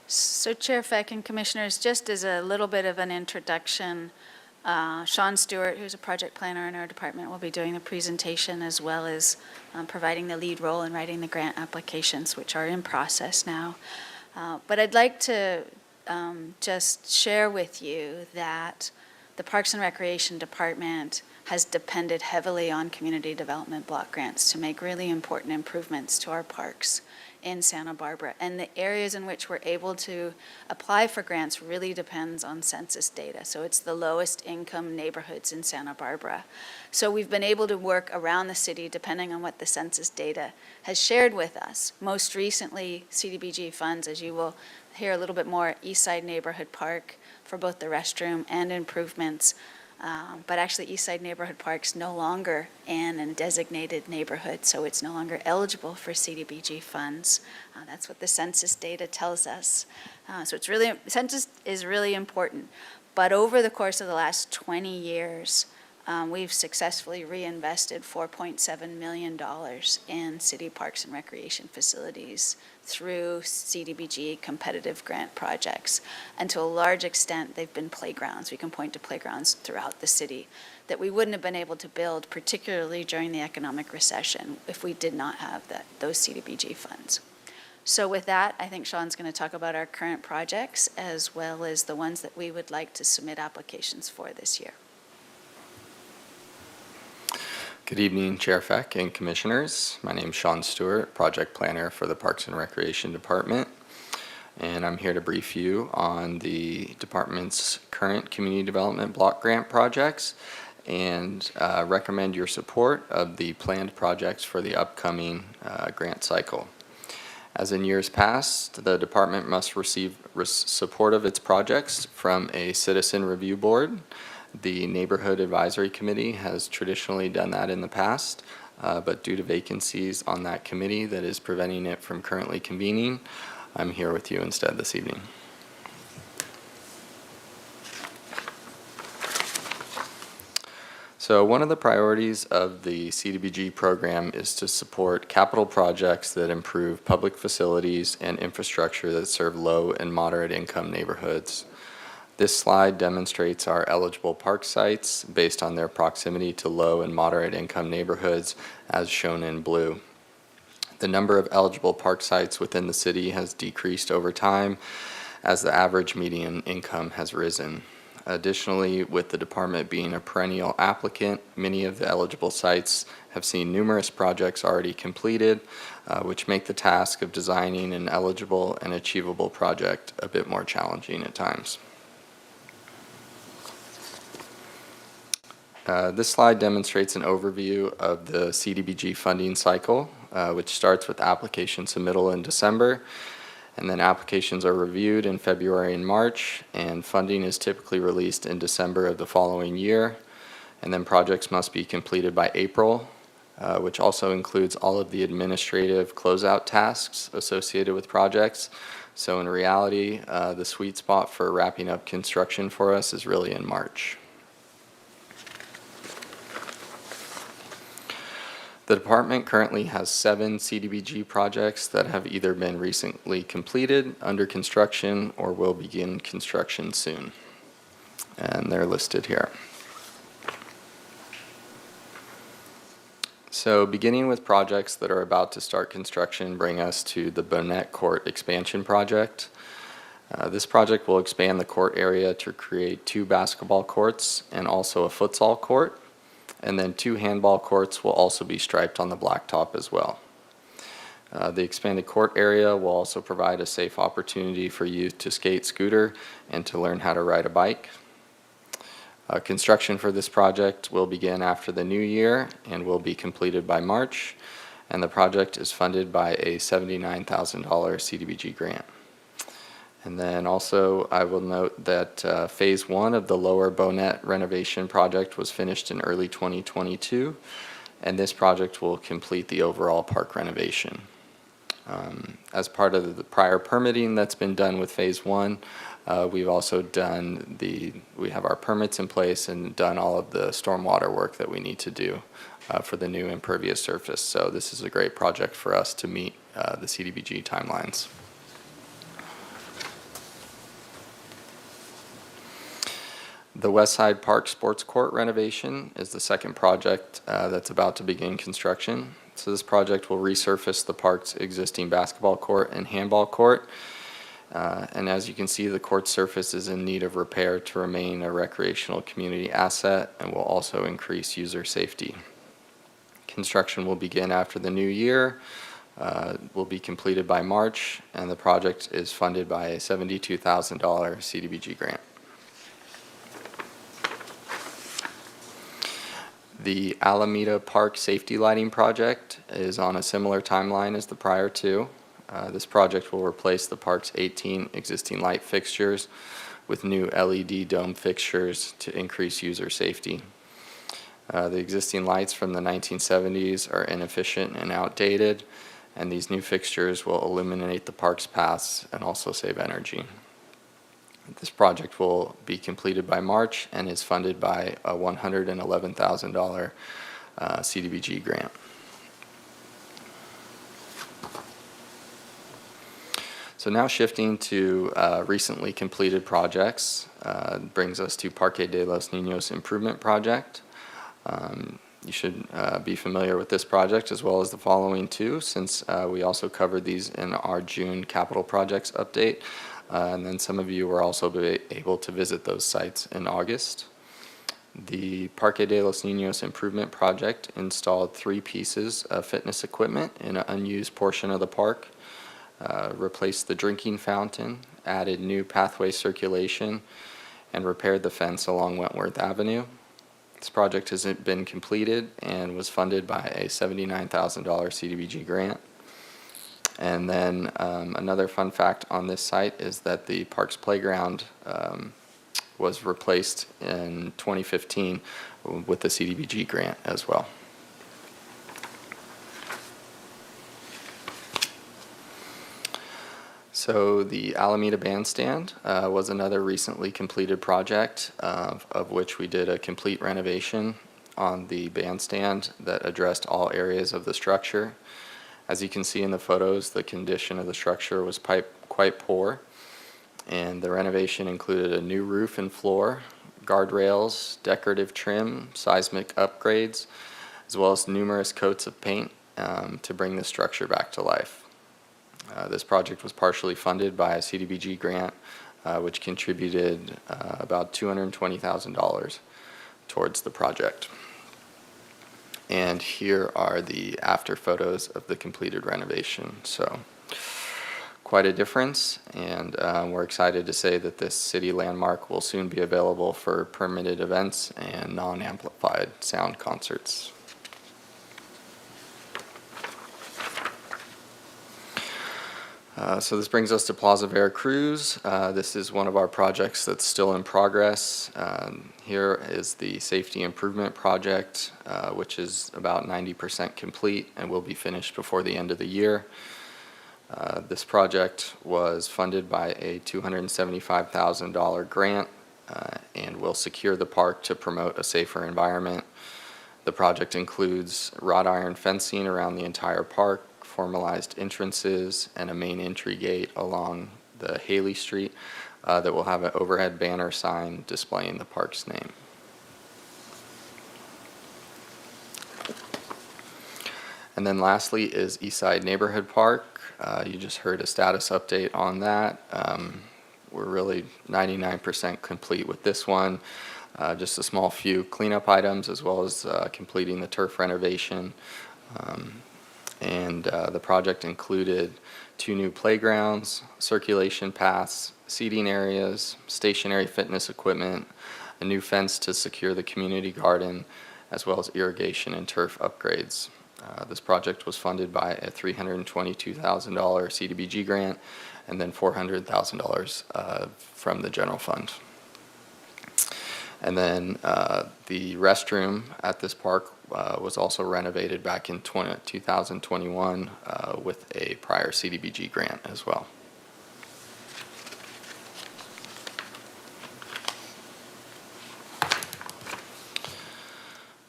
F: So Chair Feck and Commissioners, just as a little bit of an introduction, Sean Stewart, who's a project planner in our department, will be doing the presentation, as well as providing the lead role in writing the grant applications, which are in process now. But I'd like to just share with you that the Parks and Recreation Department has depended heavily on community development block grants to make really important improvements to our parks in Santa Barbara. And the areas in which we're able to apply for grants really depends on census data. So it's the lowest income neighborhoods in Santa Barbara. So we've been able to work around the city depending on what the census data has shared with us. Most recently, CDBG funds, as you will hear a little bit more, Eastside Neighborhood Park for both the restroom and improvements. But actually, Eastside Neighborhood Park's no longer in a designated neighborhood, so it's no longer eligible for CDBG funds. That's what the census data tells us. So census is really important. But over the course of the last 20 years, we've successfully reinvested $4.7 million in city parks and recreation facilities through CDBG competitive grant projects. And to a large extent, they've been playgrounds. We can point to playgrounds throughout the city that we wouldn't have been able to build, particularly during the economic recession, if we did not have those CDBG funds. So with that, I think Sean's going to talk about our current projects, as well as the ones that we would like to submit applications for this year.
P: Good evening, Chair Feck and Commissioners. My name is Sean Stewart, Project Planner for the Parks and Recreation Department, and I'm here to brief you on the department's current community development block grant projects and recommend your support of the planned projects for the upcoming grant cycle. As in years past, the department must receive support of its projects from a citizen review board. The Neighborhood Advisory Committee has traditionally done that in the past, but due to vacancies on that committee that is preventing it from currently convening, I'm here with you instead this evening. So one of the priorities of the CDBG program is to support capital projects that improve public facilities and infrastructure that serve low and moderate income neighborhoods. This slide demonstrates our eligible park sites based on their proximity to low and moderate income neighborhoods as shown in blue. The number of eligible park sites within the city has decreased over time as the average median income has risen. Additionally, with the department being a perennial applicant, many of the eligible sites have seen numerous projects already completed, which make the task of designing an eligible and achievable project a bit more challenging at times. This slide demonstrates an overview of the CDBG funding cycle, which starts with application submittal in December, and then applications are reviewed in February and March, and funding is typically released in December of the following year. And then projects must be completed by April, which also includes all of the administrative closeout tasks associated with projects. So in reality, the sweet spot for wrapping up construction for us is really in March. The department currently has 7 CDBG projects that have either been recently completed, under construction, or will begin construction soon. And they're listed here. So beginning with projects that are about to start construction bring us to the Bonnet Court expansion project. This project will expand the court area to create 2 basketball courts and also a futsal court. And then 2 handball courts will also be striped on the blacktop as well. The expanded court area will also provide a safe opportunity for youth to skate, scooter, and to learn how to ride a bike. Construction for this project will begin after the new year and will be completed by March. And the project is funded by a $79,000 CDBG grant. And then also, I will note that Phase 1 of the Lower Bonnet renovation project was finished in early 2022, and this project will complete the overall park renovation. As part of the prior permitting that's been done with Phase 1, we've also done we have our permits in place and done all of the stormwater work that we need to do for the new impervious surface. So this is a great project for us to meet the CDBG timelines. The West Side Park Sports Court renovation is the second project that's about to begin construction. So this project will resurface the park's existing basketball court and handball court. And as you can see, the court surface is in need of repair to remain a recreational community asset and will also increase user safety. Construction will begin after the new year, will be completed by March, and the project is funded by a $72,000 CDBG grant. The Alameda Park Safety Lighting Project is on a similar timeline as the prior 2. This project will replace the park's 18 existing light fixtures with new LED dome fixtures to increase user safety. The existing lights from the 1970s are inefficient and outdated, and these new fixtures will illuminate the park's paths and also save energy. This project will be completed by March and is funded by a $111,000 CDBG grant. So now shifting to recently completed projects, brings us to Parque de los Niños Improvement Project. You should be familiar with this project as well as the following 2, since we also covered these in our June capital projects update. And then some of you were also able to visit those sites in August. The Parque de los Niños Improvement Project installed 3 pieces of fitness equipment in an unused portion of the park, replaced the drinking fountain, added new pathway circulation, and repaired the fence along Wentworth Avenue. This project has been completed and was funded by a $79,000 CDBG grant. And then another fun fact on this site is that the park's playground was replaced in 2015 with the CDBG grant as well. So the Alameda Bandstand was another recently completed project of which we did a complete renovation. on the bandstand that addressed all areas of the structure. As you can see in the photos, the condition of the structure was quite poor, and the renovation included a new roof and floor, guardrails, decorative trim, seismic upgrades, as well as numerous coats of paint to bring the structure back to life. This project was partially funded by a CDBG grant, which contributed about $220,000 towards the project. And here are the after photos of the completed renovation. So quite a difference, and we're excited to say that this city landmark will soon be available for permitted events and non-amplified sound concerts. So this brings us to Plaza Veracruz. This is one of our projects that's still in progress. Here is the safety improvement project, which is about 90% complete and will be finished before the end of the year. This project was funded by a $275,000 grant and will secure the park to promote a safer environment. The project includes wrought iron fencing around the entire park, formalized entrances, and a main entry gate along the Haley Street that will have an overhead banner sign displaying the park's name. And then lastly is Eastside Neighborhood Park. You just heard a status update on that. We're really 99% complete with this one. Just a small few cleanup items as well as completing the turf renovation. And the project included 2 new playgrounds, circulation paths, seating areas, stationary fitness equipment, a new fence to secure the community garden, as well as irrigation and turf upgrades. This project was funded by a $322,000 CDBG grant and then $400,000 from the general fund. And then the restroom at this park was also renovated back in 2021 with a prior CDBG grant as well.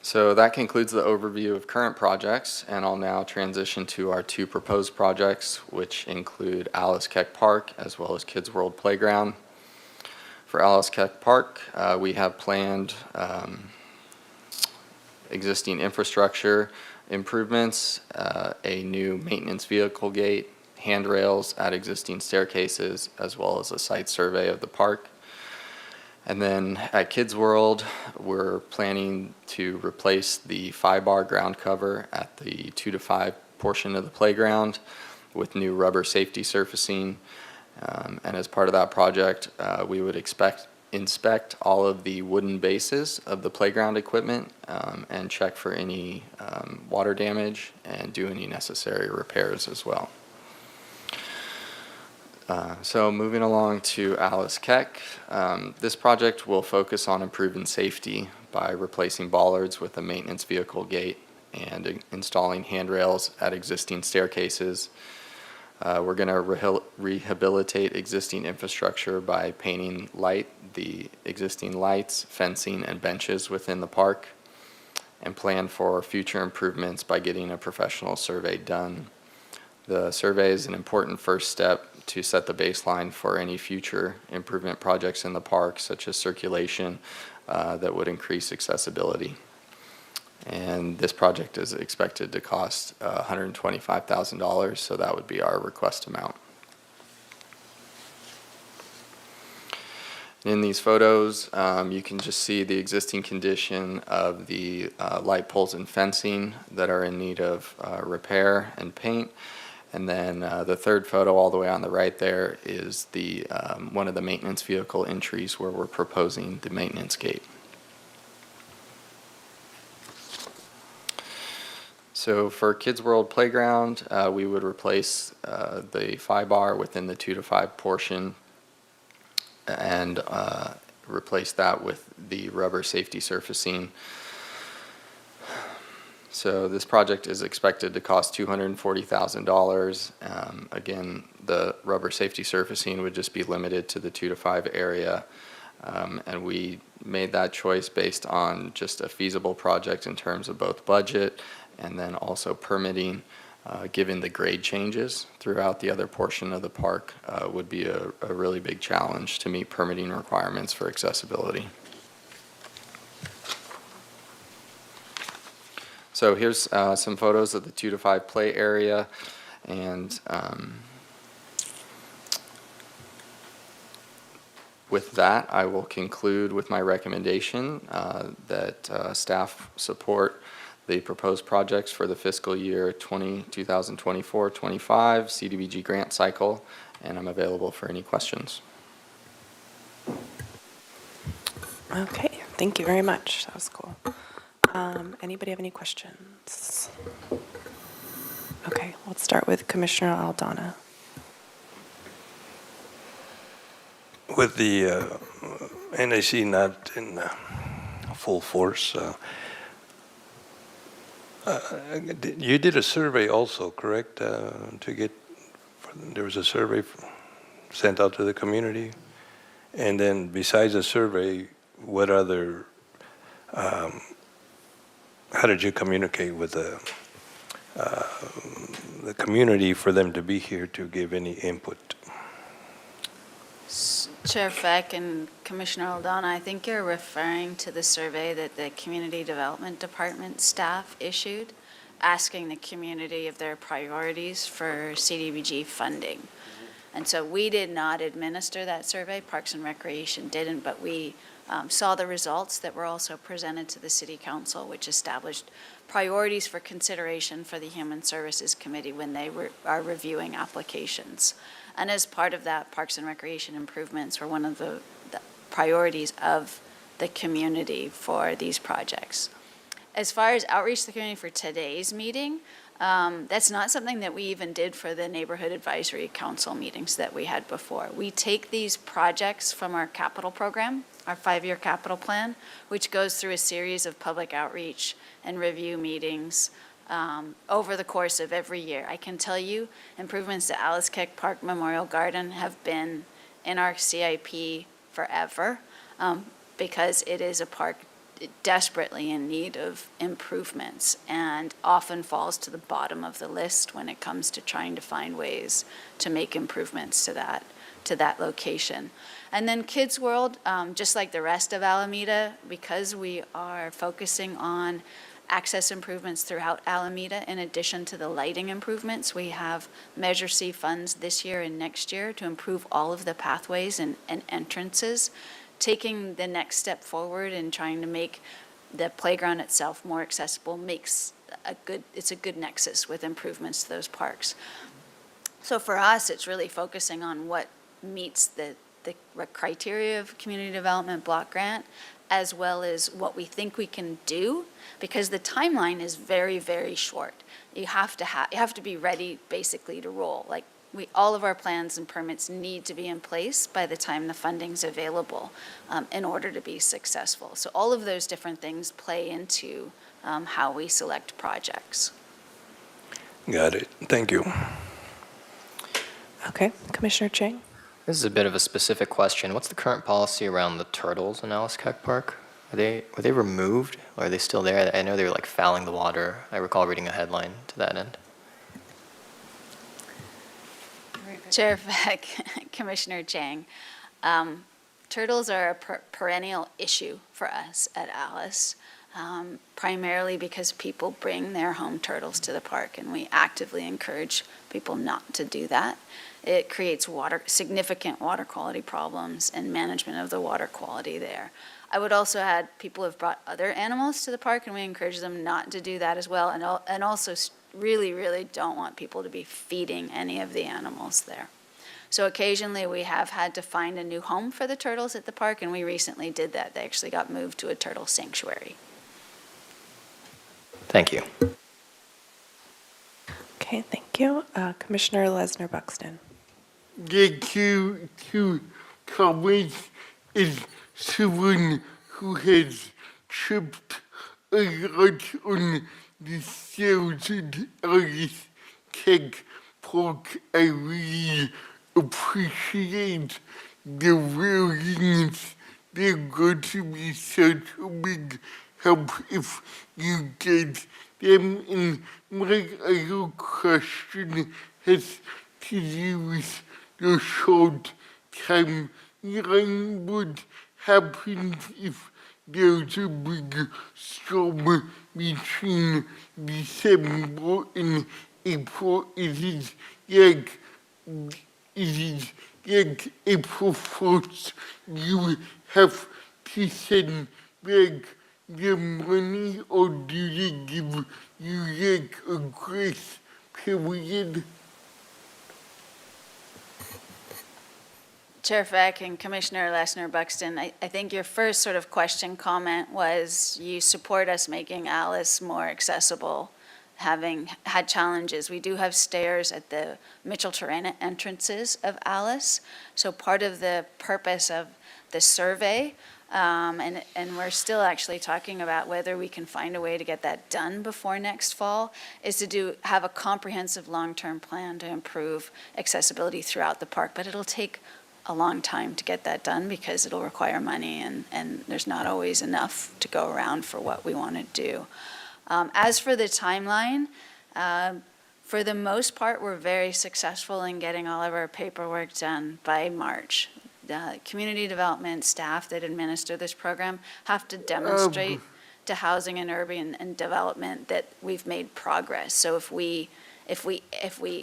P: So that concludes the overview of current projects, and I'll now transition to our 2 proposed projects, which include Alice Keck Park as well as Kids World Playground. For Alice Keck Park, we have planned existing infrastructure improvements, a new maintenance vehicle gate, handrails at existing staircases, as well as a site survey of the park. And then at Kids World, we're planning to replace the 5-bar ground cover at the 2 to 5 portion of the playground with new rubber safety surfacing. And as part of that project, we would inspect all of the wooden bases of the playground equipment and check for any water damage and do any necessary repairs as well. So moving along to Alice Keck, this project will focus on improving safety by replacing bollards with a maintenance vehicle gate and installing handrails at existing staircases. We're going to rehabilitate existing infrastructure by painting the existing lights, fencing, and benches within the park, and plan for future improvements by getting a professional survey done. The survey is an important first step to set the baseline for any future improvement projects in the park, such as circulation, that would increase accessibility. And this project is expected to cost $125,000, so that would be our request amount. In these photos, you can just see the existing condition of the light poles and fencing that are in need of repair and paint. And then the third photo all the way on the right there is the one of the maintenance vehicle entries where we're proposing the maintenance gate. So for Kids World Playground, we would replace the 5-bar within the 2 to 5 portion and replace that with the rubber safety surfacing. So this project is expected to cost $240,000. Again, the rubber safety surfacing would just be limited to the 2 to 5 area, And we made that choice based on just a feasible project in terms of both budget and then also permitting, given the grade changes throughout the other portion of the park, would be a really big challenge to meet permitting requirements for accessibility. So here's some photos of the 2 to 5 play area, and with that, I will conclude with my recommendation that staff support the proposed projects for the fiscal year 2024-25 CDBG grant cycle, and I'm available for any questions.
A: Okay, thank you very much. That was cool. Anybody have any questions? Okay, let's start with Commissioner Aldana.
D: With the NAC not in full force, you did a survey also, correct? There was a survey sent out to the community, and then besides the survey, what other? How did you communicate with the community for them to be here to give any input?
F: Chair Feck and Commissioner Aldana, I think you're referring to the survey that the Community Development Department staff issued, asking the community of their priorities for CDBG funding. And so we did not administer that survey, Parks and Recreation didn't, but we saw the results that were also presented to the City Council, which established priorities for consideration for the Human Services Committee when they are reviewing applications. And as part of that, Parks and Recreation improvements were one of the priorities of the community for these projects. As far as outreach to the community for today's meeting, that's not something that we even did for the Neighborhood Advisory Council meetings that we had before. We take these projects from our capital program, our 5-year capital plan, which goes through a series of public outreach and review meetings over the course of every year. I can tell you improvements to Alice Keck Park Memorial Garden have been in our CIP forever because it is a park desperately in need of improvements and often falls to the bottom of the list when it comes to trying to find ways to make improvements to that location. And then Kids World, just like the rest of Alameda, because we are focusing on access improvements throughout Alameda, in addition to the lighting improvements, we have Measure C funds this year and next year to improve all of the pathways and entrances, taking the next step forward and trying to make the playground itself more accessible it's a good nexus with improvements to those parks. So for us, it's really focusing on what meets the criteria of community development block grant, as well as what we think we can do, because the timeline is very, very short. You have to be ready basically to roll. Like all of our plans and permits need to be in place by the time the funding's available in order to be successful. So all of those different things play into how we select projects.
D: Got it. Thank you.
A: Okay, Commissioner Chang?
E: This is a bit of a specific question. What's the current policy around the turtles in Alice Keck Park? Were they removed, or are they still there? I know they were like fouling the water. I recall reading a headline to that end.
F: Chair Feck, Commissioner Chang, turtles are a perennial issue for us at Alice, primarily because people bring their home turtles to the park, and we actively encourage people not to do that. It creates significant water quality problems and management of the water quality there. I would also add, people have brought other animals to the park, and we encourage them not to do that as well, and also really, really don't want people to be feeding any of the animals there. So occasionally we have had to find a new home for the turtles at the park, and we recently did that. They actually got moved to a turtle sanctuary.
E: Thank you.
A: Okay, thank you. Commissioner Lesnar Buxton.
I: Thank you to comment is someone who has tripped a lot on the sales in Alice Keck Park. I really appreciate the willingness they're going to be such a big help if you get them. And my other question has to do with the short timeline. What happens if there's a big storm between December and April? Is it like April 1st you have to send back the money, or do they give you like a grace period?
F: Chair Feck and Commissioner Lesnar Buxton, I think your first sort of comment was you support us making Alice more accessible, having had challenges. We do have stairs at the Mitchell Terrain entrances of Alice. So part of the purpose of the survey, and we're still actually talking about whether we can find a way to get that done before next fall, is to have a comprehensive long-term plan to improve accessibility throughout the park. But it'll take a long time to get that done because it'll require money, and there's not always enough to go around for what we want to do. As for the timeline, for the most part, we're very successful in getting all of our paperwork done by March. The community development staff that administer this program have to demonstrate to housing and urban and development that we've made progress. So if we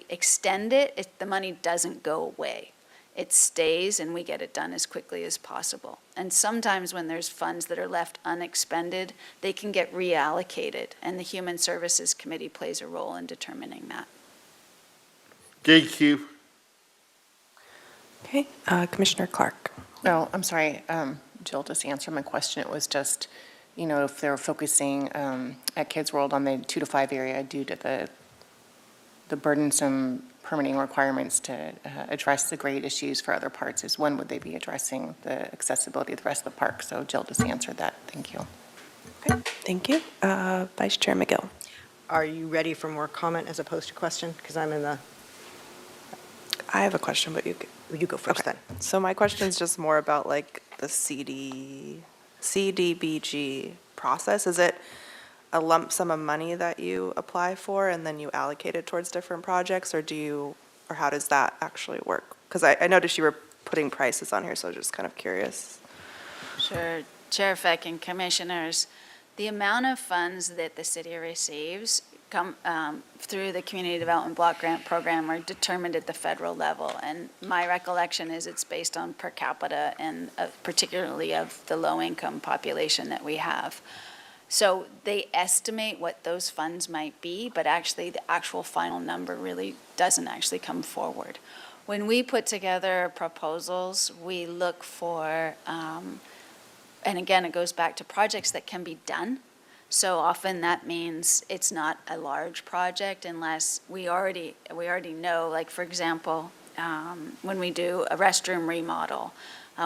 F: extend it, the money doesn't go away. It stays and we get it done as quickly as possible. And sometimes when there's funds that are left unexpended, they can get reallocated, and the Human Services Committee plays a role in determining that.
I: Thank you.
A: Okay, Commissioner Clark.
C: No, I'm sorry, Jill just answered my question. It was just, if they're focusing at Kids World on the 2 to 5 area due to the burdensome permitting requirements to address the grade issues for other parts, is when would they be addressing the accessibility of the rest of the park? So Jill just answered that. Thank you.
A: Okay, thank you. Vice Chair McGill.
G: Are you ready for more comment as opposed to question? Because I'm in the...
A: I have a question, but you
G: go first then.
A: So my question is just more about like the CDBG process. Is it a lump sum of money that you apply for and then you allocate it towards different projects, or how does that actually work? Because I noticed you were putting prices on here, so I was just kind of curious.
F: Sure. Chair Feck and Commissioners, the amount of funds that the city receives come through the Community Development Block Grant Program are determined at the federal level. And my recollection is it's based on per capita and particularly of the low-income population that we have. So they estimate what those funds might be, but actually the actual final number really doesn't actually come forward. When we put together proposals, we look for, and again, it goes back to projects that can be done. So often that means it's not a large project unless we already know, like for example, when we do a restroom remodel,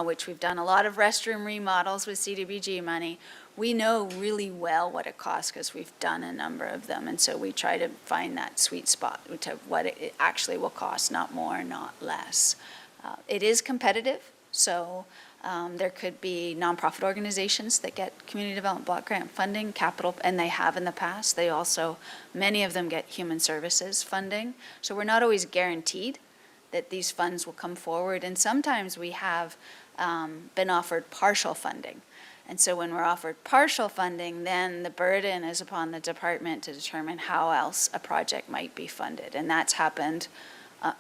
F: which we've done a lot of restroom remodels with CDBG money, we know really well what it costs because we've done a number of them. And so we try to find that sweet spot to what it actually will cost, not more, not less. It is competitive, so there could be nonprofit organizations that get community development block grant funding, capital, and they have in the past. They also, many of them get human services funding. So we're not always guaranteed that these funds will come forward. And sometimes we have been offered partial funding. And so when we're offered partial funding, then the burden is upon the department to determine how else a project might be funded. And that's happened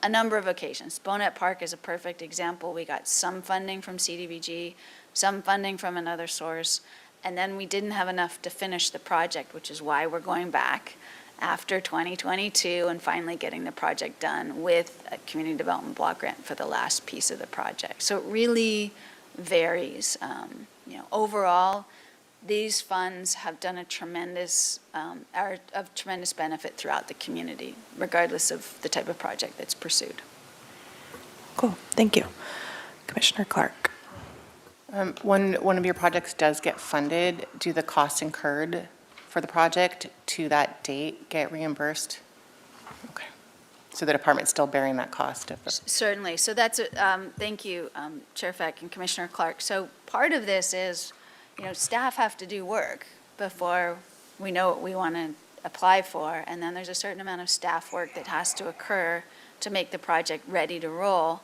F: a number of occasions. Bonet Park is a perfect example. We got some funding from CDBG, some funding from another source, and then we didn't have enough to finish the project, which is why we're going back after 2022 and finally getting the project done with a community development block grant for the last piece of the project. So it really varies. Overall, these funds have done are of tremendous benefit throughout the community, regardless of the type of project that's pursued.
A: Cool, thank you. Commissioner Clark.
C: When one of your projects does get funded, do the costs incurred for the project to that date get reimbursed? Okay. So the department's still bearing that cost of the.
F: Certainly. So that's, thank you, Chair Feck and Commissioner Clark. So part of this is, staff have to do work before we know what we want to apply for. And then there's a certain amount of staff work that has to occur to make the project ready to roll.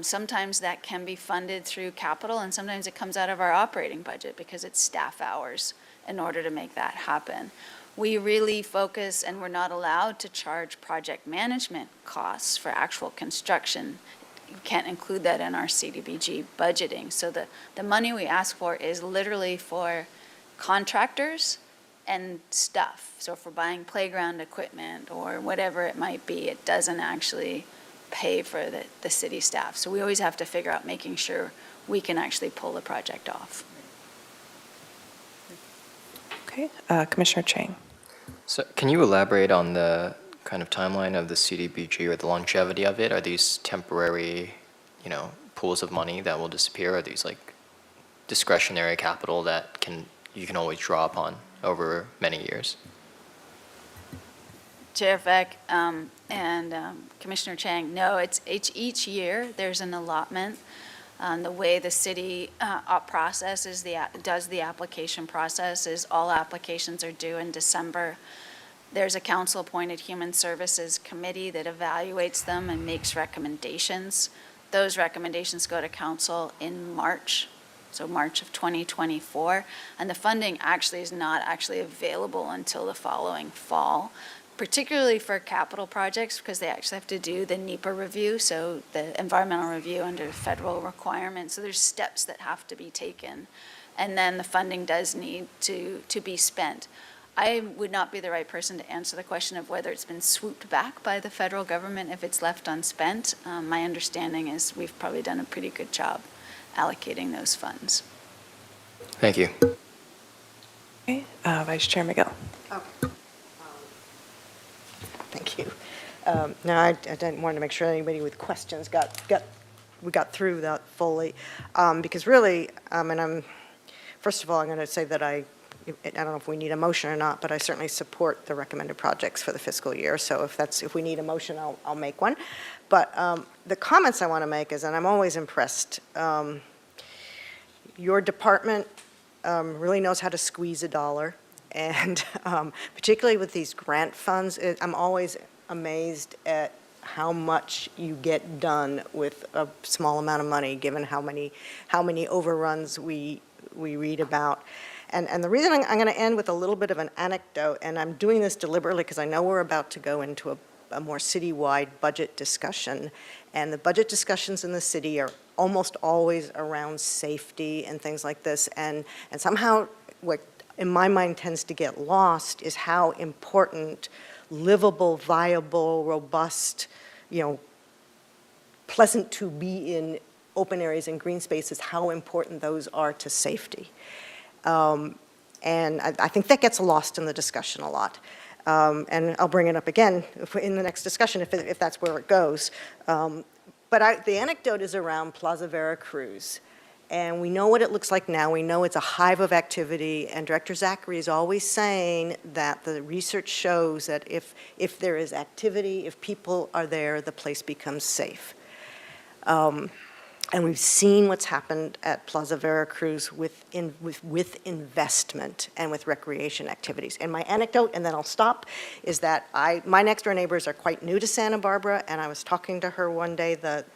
F: Sometimes that can be funded through capital, and sometimes it comes out of our operating budget because it's staff hours in order to make that happen. We really focus, and we're not allowed to charge project management costs for actual construction. You can't include that in our CDBG budgeting. So the money we ask for is literally for contractors and stuff. So if we're buying playground equipment or whatever it might be, it doesn't actually pay for the city staff. So we always have to figure out making sure we can actually pull the project off.
A: Okay, Commissioner Chang.
E: So can you elaborate on the kind of timeline of the CDBG or the longevity of it? Are these temporary, pools of money that will disappear? Are these like discretionary capital that you can always draw upon over many years?
F: Chair Feck and Commissioner Chang, no, it's each year there's an allotment. The way the city does the application process is all applications are due in December. There's a council-appointed Human Services Committee that evaluates them and makes recommendations. Those recommendations go to council in March, so March of 2024. And the funding actually is not actually available until the following fall, particularly for capital projects, because they actually have to do the NEPA review, so the environmental review under federal requirements. So there's steps that have to be taken. And then the funding does need to be spent. I would not be the right person to answer the question of whether it's been swooped back by the federal government if it's left unspent. My understanding is we've probably done a pretty good job allocating those funds.
E: Thank you.
A: Okay, Vice Chair McGill.
G: Thank you. Now, I didn't want to make sure anybody with questions we got through that fully, because really, first of all, I'm going to say that I don't know if we need a motion or not, but I certainly support the recommended projects for the fiscal year. So if we need a motion, I'll make one. But the comments I want to make is, and I'm always impressed, your department really knows how to squeeze a dollar. And particularly with these grant funds, I'm always amazed at how much you get done with a small amount of money, given how many overruns we read about. And the reason I'm going to end with a little bit of an anecdote, and I'm doing this deliberately because I know we're about to go into a more citywide budget discussion, and the budget discussions in the city are almost always around safety and things like this, and somehow what in my mind tends to get lost is how important livable, viable, robust, pleasant to be in open areas and green spaces, how important those are to safety. And I think that gets lost in the discussion a lot. And I'll bring it up again in the next discussion if that's where it goes. But the anecdote is around Plaza Veracruz. And we know what it looks like now. We know it's a hive of activity. And Director Zachary is always saying that the research shows that if there is activity, if people are there, the place becomes safe. And we've seen what's happened at Plaza Veracruz with investment and with recreation activities. And my anecdote, and then I'll stop, is that my next door neighbors are quite new to Santa Barbara, and I was talking to her one day, the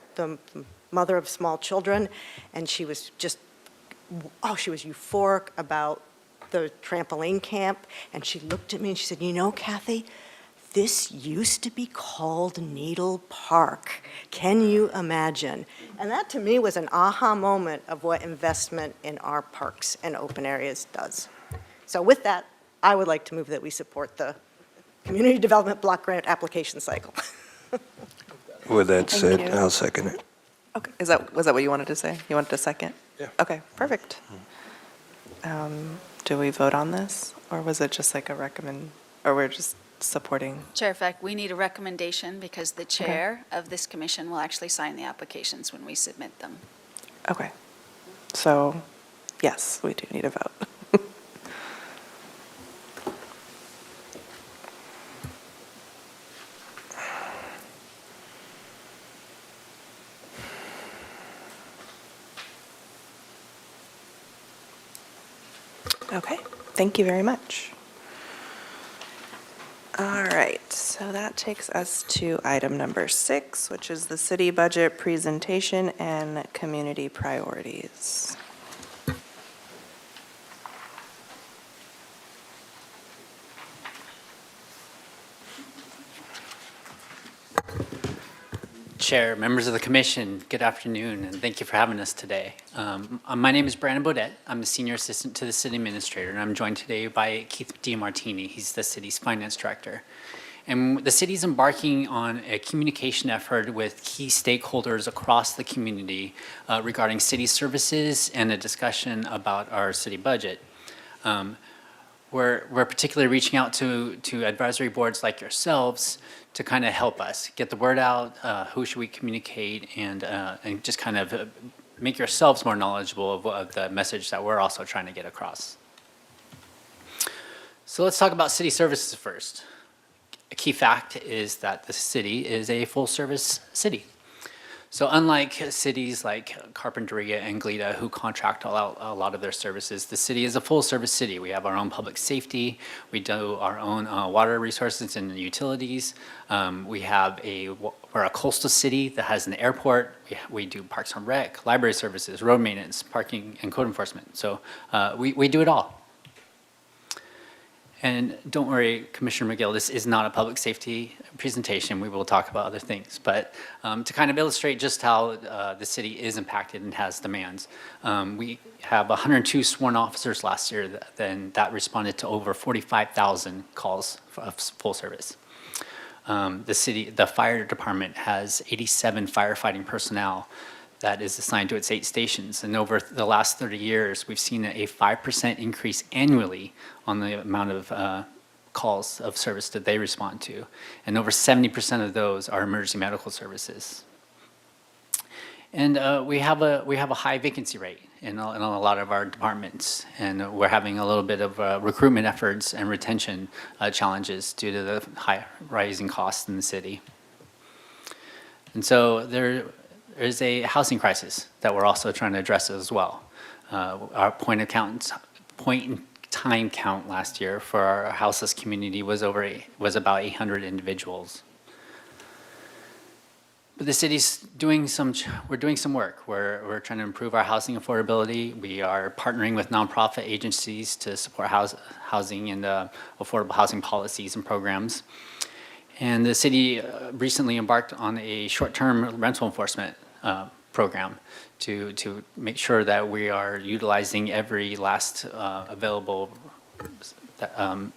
G: mother of small children, and she was she was euphoric about the trampoline camp, and she looked at me and she said, Kathy, this used to be called Needle Park. Can you imagine? And that to me was an aha moment of what investment in our parks and open areas does. So with that, I would like to move that we support the Community Development Block Grant application cycle.
D: With that said,
A: you.
D: I'll second it.
A: Okay, was that what you wanted to say? You wanted a second?
D: Yeah.
A: Okay, perfect. Do we vote on this, or was it just like or we're just supporting?
F: Chair Feck, we need a recommendation because the chair of this commission will actually sign the applications when we submit them.
A: Okay, so yes, we do need a vote. Okay, thank you very much. All right, so that takes us to item number 6, which is the city budget presentation and community priorities.
Q: Chair, members of the commission, good afternoon, and thank you for having us today. My name is Brandon Bodette. I'm the senior assistant to the city administrator, and I'm joined today by Keith DiMartini. He's the city's finance director. And the city's embarking on a communication effort with key stakeholders across the community regarding city services and a discussion about our city budget. We're particularly reaching out to advisory boards like yourselves to kind of help us get the word out, who should we communicate, and just kind of make yourselves more knowledgeable of the message that we're also trying to get across. So let's talk about city services first. A key fact is that the city is a full-service city. So unlike cities like Carpinteria and Glida, who contract out a lot of their services, the city is a full-service city. We have our own public safety. We do our own water resources and utilities. We're a coastal city that has an airport. We do parks and rec, library services, road maintenance, parking, and code enforcement. So we do it all. And don't worry, Commissioner McGill, this is not a public safety presentation. We will talk about other things. But to kind of illustrate just how the city is impacted and has demands, we have 102 sworn officers last year, that responded to over 45,000 calls of full service. The fire department has 87 firefighting personnel that is assigned to its 8 stations. And over the last 30 years, we've seen a 5% increase annually on the amount of calls of service that they respond to. And over 70% of those are emergency medical services. And we have a high vacancy rate in a lot of our departments. And we're having a little bit of recruitment efforts and retention challenges due to the high rising costs in the city. And so there's a housing crisis that we're also trying to address as well. Our point in time count last year for our houseless community was about 800 individuals. But the city's doing some work. We're trying to improve our housing affordability. We are partnering with nonprofit agencies to support housing and affordable housing policies and programs. And the city recently embarked on a short-term rental enforcement program to make sure that we are utilizing every last available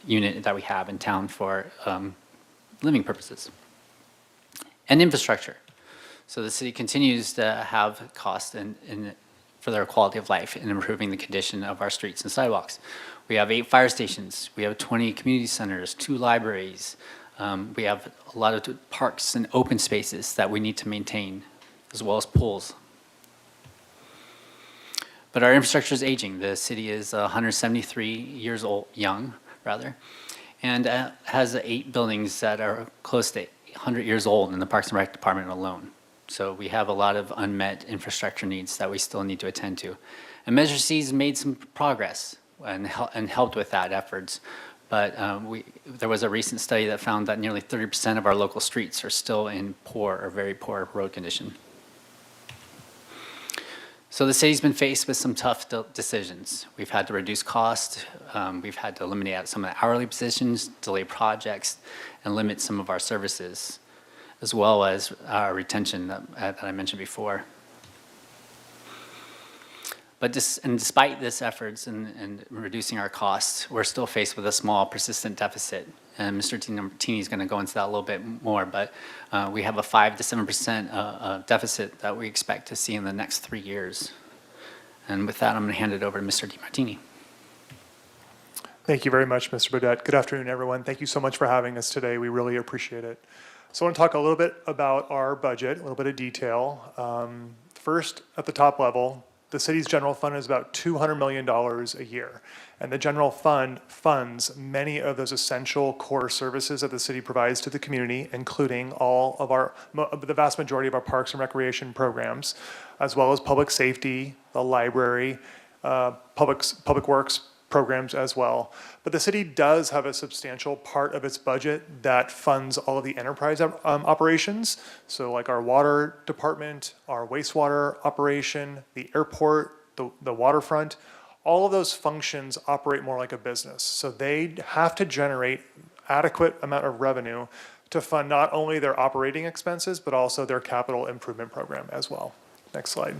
Q: unit that we have in town for living purposes. And infrastructure. So the city continues to have costs for their quality of life in improving the condition of our streets and sidewalks. We have 8 fire stations. We have 20 community centers, 2 libraries. We have a lot of parks and open spaces that we need to maintain, as well as pools. But our infrastructure is aging. The city is 173 years old, young, rather, and has 8 buildings that are close to 100 years old in the Parks and Rec Department alone. So we have a lot of unmet infrastructure needs that we still need to attend to. And Measure C's made some progress and helped with that efforts. But there was a recent study that found that nearly 30% of our local streets are still in poor or very poor road condition. So the city's been faced with some tough decisions. We've had to reduce costs. We've had to eliminate some of the hourly positions, delay projects, and limit some of our services, as well as our retention that I mentioned before. But despite this efforts in reducing our costs, we're still faced with a small, persistent deficit. And Mr. DiMartini is going to go into that a little bit more, but we have a 5 to 7% deficit that we expect to see in the next 3 years. And with that, I'm going to hand it over to Mr. DiMartini.
R: Thank you very much, Mr. Bodette. Good afternoon, everyone. Thank you so much for having us today. We really appreciate it. So I want to talk a little bit about our budget, a little bit of detail. First, at the top level, the city's general fund is about $200 million a year. And the general fund funds many of those essential core services that the city provides to the community, including all of the vast majority of our parks and recreation programs, as well as public safety, the library, public works, programs as well. But the city does have a substantial part of its budget that funds all of the enterprise operations. So like our water department, our wastewater operation, the airport, the waterfront, all of those functions operate more like a business. So they have to generate adequate amount of revenue to fund not only their operating expenses, but also their capital improvement program as well. Next slide.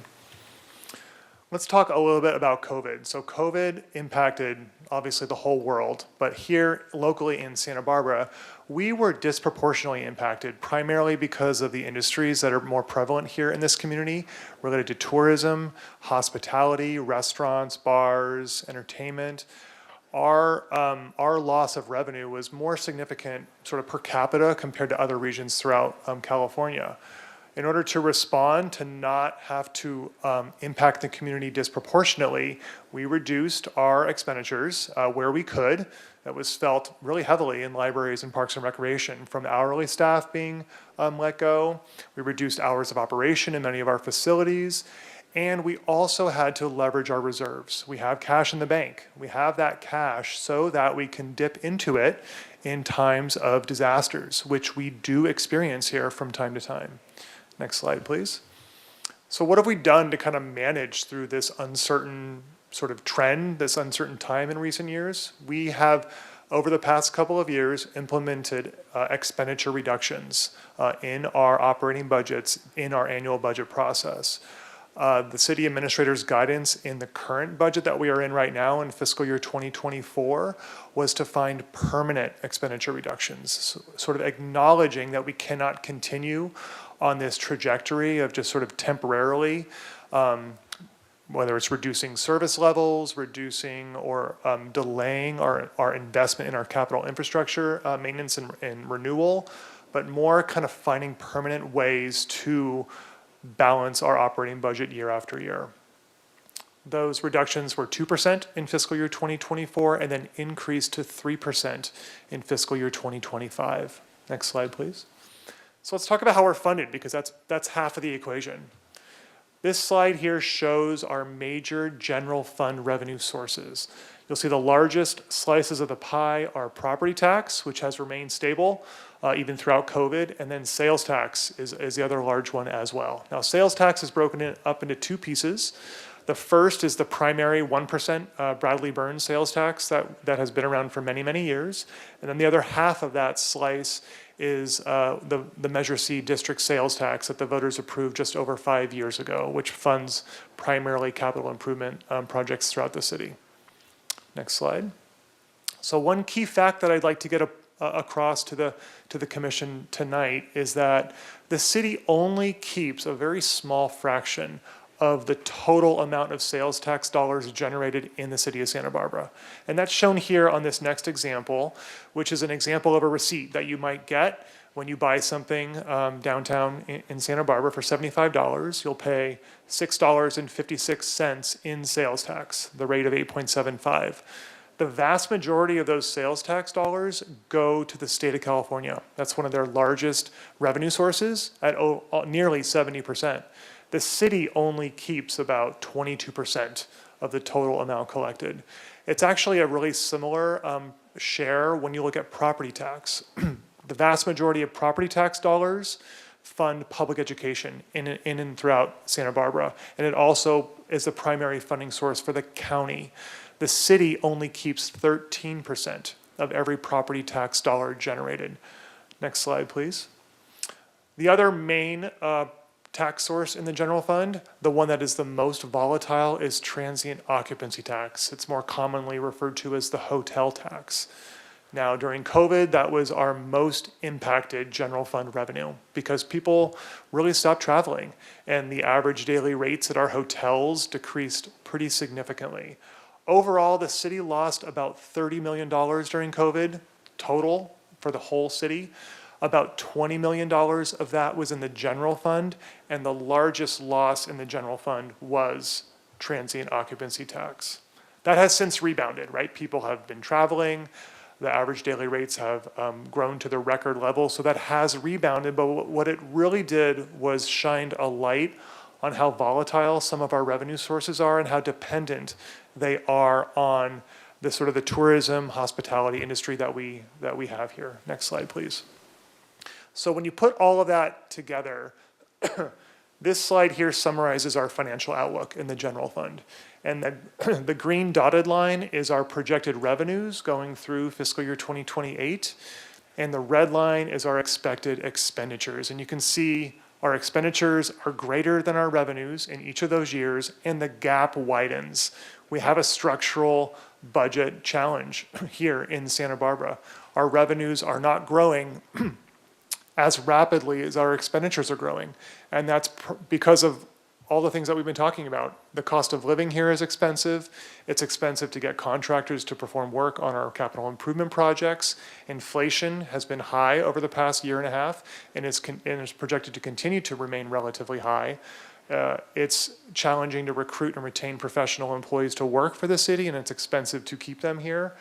R: Let's talk a little bit about COVID. So COVID impacted obviously the whole world, but here locally in Santa Barbara, we were disproportionately impacted primarily because of the industries that are more prevalent here in this community related to tourism, hospitality, restaurants, bars, entertainment. Our loss of revenue was more significant sort of per capita compared to other regions throughout California. In order to respond to not have to impact the community disproportionately, we reduced our expenditures where we could. That was felt really heavily in libraries and parks and recreation, from hourly staff being let go. We reduced hours of operation in many of our facilities. And we also had to leverage our reserves. We have cash in the bank. We have that cash so that we can dip into it in times of disasters, which we do experience here from time to time. Next slide, please. So what have we done to kind of manage through this uncertain sort of trend, this uncertain time in recent years? We have, over the past couple of years, implemented expenditure reductions in our operating budgets in our annual budget process. The city administrator's guidance in the current budget that we are in right now in fiscal year 2024 was to find permanent expenditure reductions, so sort of acknowledging that we cannot continue on this trajectory of just sort of temporarily, whether it's reducing service levels, reducing or delaying our investment in our capital infrastructure, maintenance and renewal, but more kind of finding permanent ways to balance our operating budget year after year. Those reductions were 2% in fiscal year 2024 and then increased to 3% in fiscal year 2025. Next slide, please. So let's talk about how we're funded, because that's half of the equation. This slide here shows our major general fund revenue sources. You'll see the largest slices of the pie are property tax, which has remained stable even throughout COVID, and then sales tax is the other large one as well. Now, sales tax is broken up into two pieces. The first is the primary 1% Bradley Burns sales tax that has been around for many, many years. And then the other half of that slice is the Measure C district sales tax that the voters approved just over 5 years ago, which funds primarily capital improvement projects throughout the city. Next slide. So one key fact that I'd like to get across to the commission tonight is that the city only keeps a very small fraction of the total amount of sales tax dollars generated in the city of Santa Barbara. And that's shown here on this next example, which is an example of a receipt that you might get when you buy something downtown in Santa Barbara for $75. You'll pay $6.56 in sales tax, the rate of 8.75. The vast majority of those sales tax dollars go to the state of California. That's one of their largest revenue sources at nearly 70%. The city only keeps about 22% of the total amount collected. It's actually a really similar share when you look at property tax. The vast majority of property tax dollars fund public education in and throughout Santa Barbara, and it also is the primary funding source for the county. The city only keeps 13% of every property tax dollar generated. Next slide, please. The other main tax source in the general fund, the one that is the most volatile, is transient occupancy tax. It's more commonly referred to as the hotel tax. Now, during COVID, that was our most impacted general fund revenue because people really stopped traveling and the average daily rates at our hotels decreased pretty significantly. Overall, the city lost about $30 million during COVID total for the whole city. About $20 million of that was in the general fund, and the largest loss in the general fund was transient occupancy tax. That has since rebounded, right? People have been traveling. The average daily rates have grown to the record level, so that has rebounded. But what it really did was shined a light on how volatile some of our revenue sources are and how dependent they are on the sort of the tourism, hospitality industry that we have here. Next slide, please. So when you put all of that together, this slide here summarizes our financial outlook in the general fund. And the green dotted line is our projected revenues going through fiscal year 2028. And the red line is our expected expenditures. And you can see our expenditures are greater than our revenues in each of those years, and the gap widens. We have a structural budget challenge here in Santa Barbara. Our revenues are not growing as rapidly as our expenditures are growing. And that's because of all the things that we've been talking about. The cost of living here is expensive. It's expensive to get contractors to perform work on our capital improvement projects. Inflation has been high over the past year and a half, and is projected to continue to remain relatively high. It's challenging to recruit and retain professional employees to work for the city, and it's expensive to keep them here.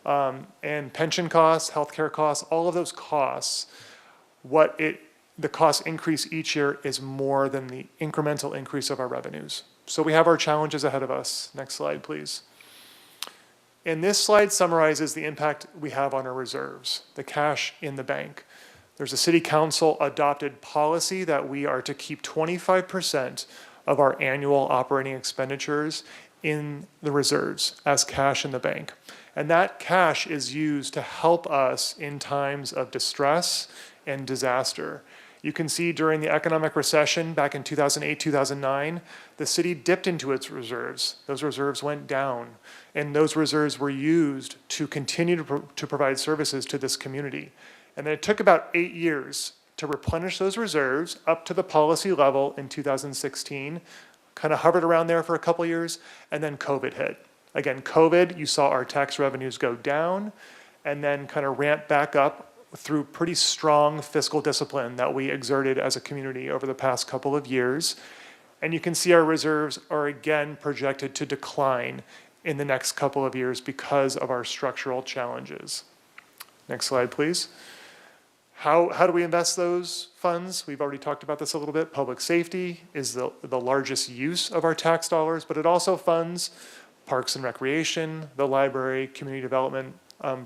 R: And pension costs, healthcare costs, all of those costs, the cost increase each year is more than the incremental increase of our revenues. So we have our challenges ahead of us. Next slide, please. And this slide summarizes the impact we have on our reserves, the cash in the bank. There's a city council adopted policy that we are to keep 25% of our annual operating expenditures in the reserves as cash in the bank. And that cash is used to help us in times of distress and disaster. You can see during the economic recession back in 2008, 2009, the city dipped into its reserves. Those reserves went down, and those reserves were used to continue to provide services to this community. And then it took about 8 years to replenish those reserves up to the policy level in 2016, kind of hovered around there for a couple years, and then COVID hit. Again, COVID, you saw our tax revenues go down and then kind of ramp back up through pretty strong fiscal discipline that we exerted as a community over the past couple of years. And you can see our reserves are again projected to decline in the next couple of years because of our structural challenges. Next slide, please. How do we invest those funds? We've already talked about this a little bit. Public safety is the largest use of our tax dollars, but it also funds parks and recreation, the library, community development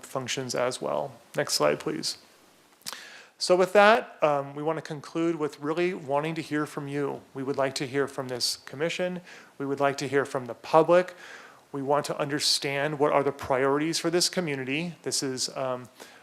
R: functions as well. Next slide, please. So with that, we want to conclude with really wanting to hear from you. We would like to hear from this commission. We would like to hear from the public. We want to understand what are the priorities for this community. This is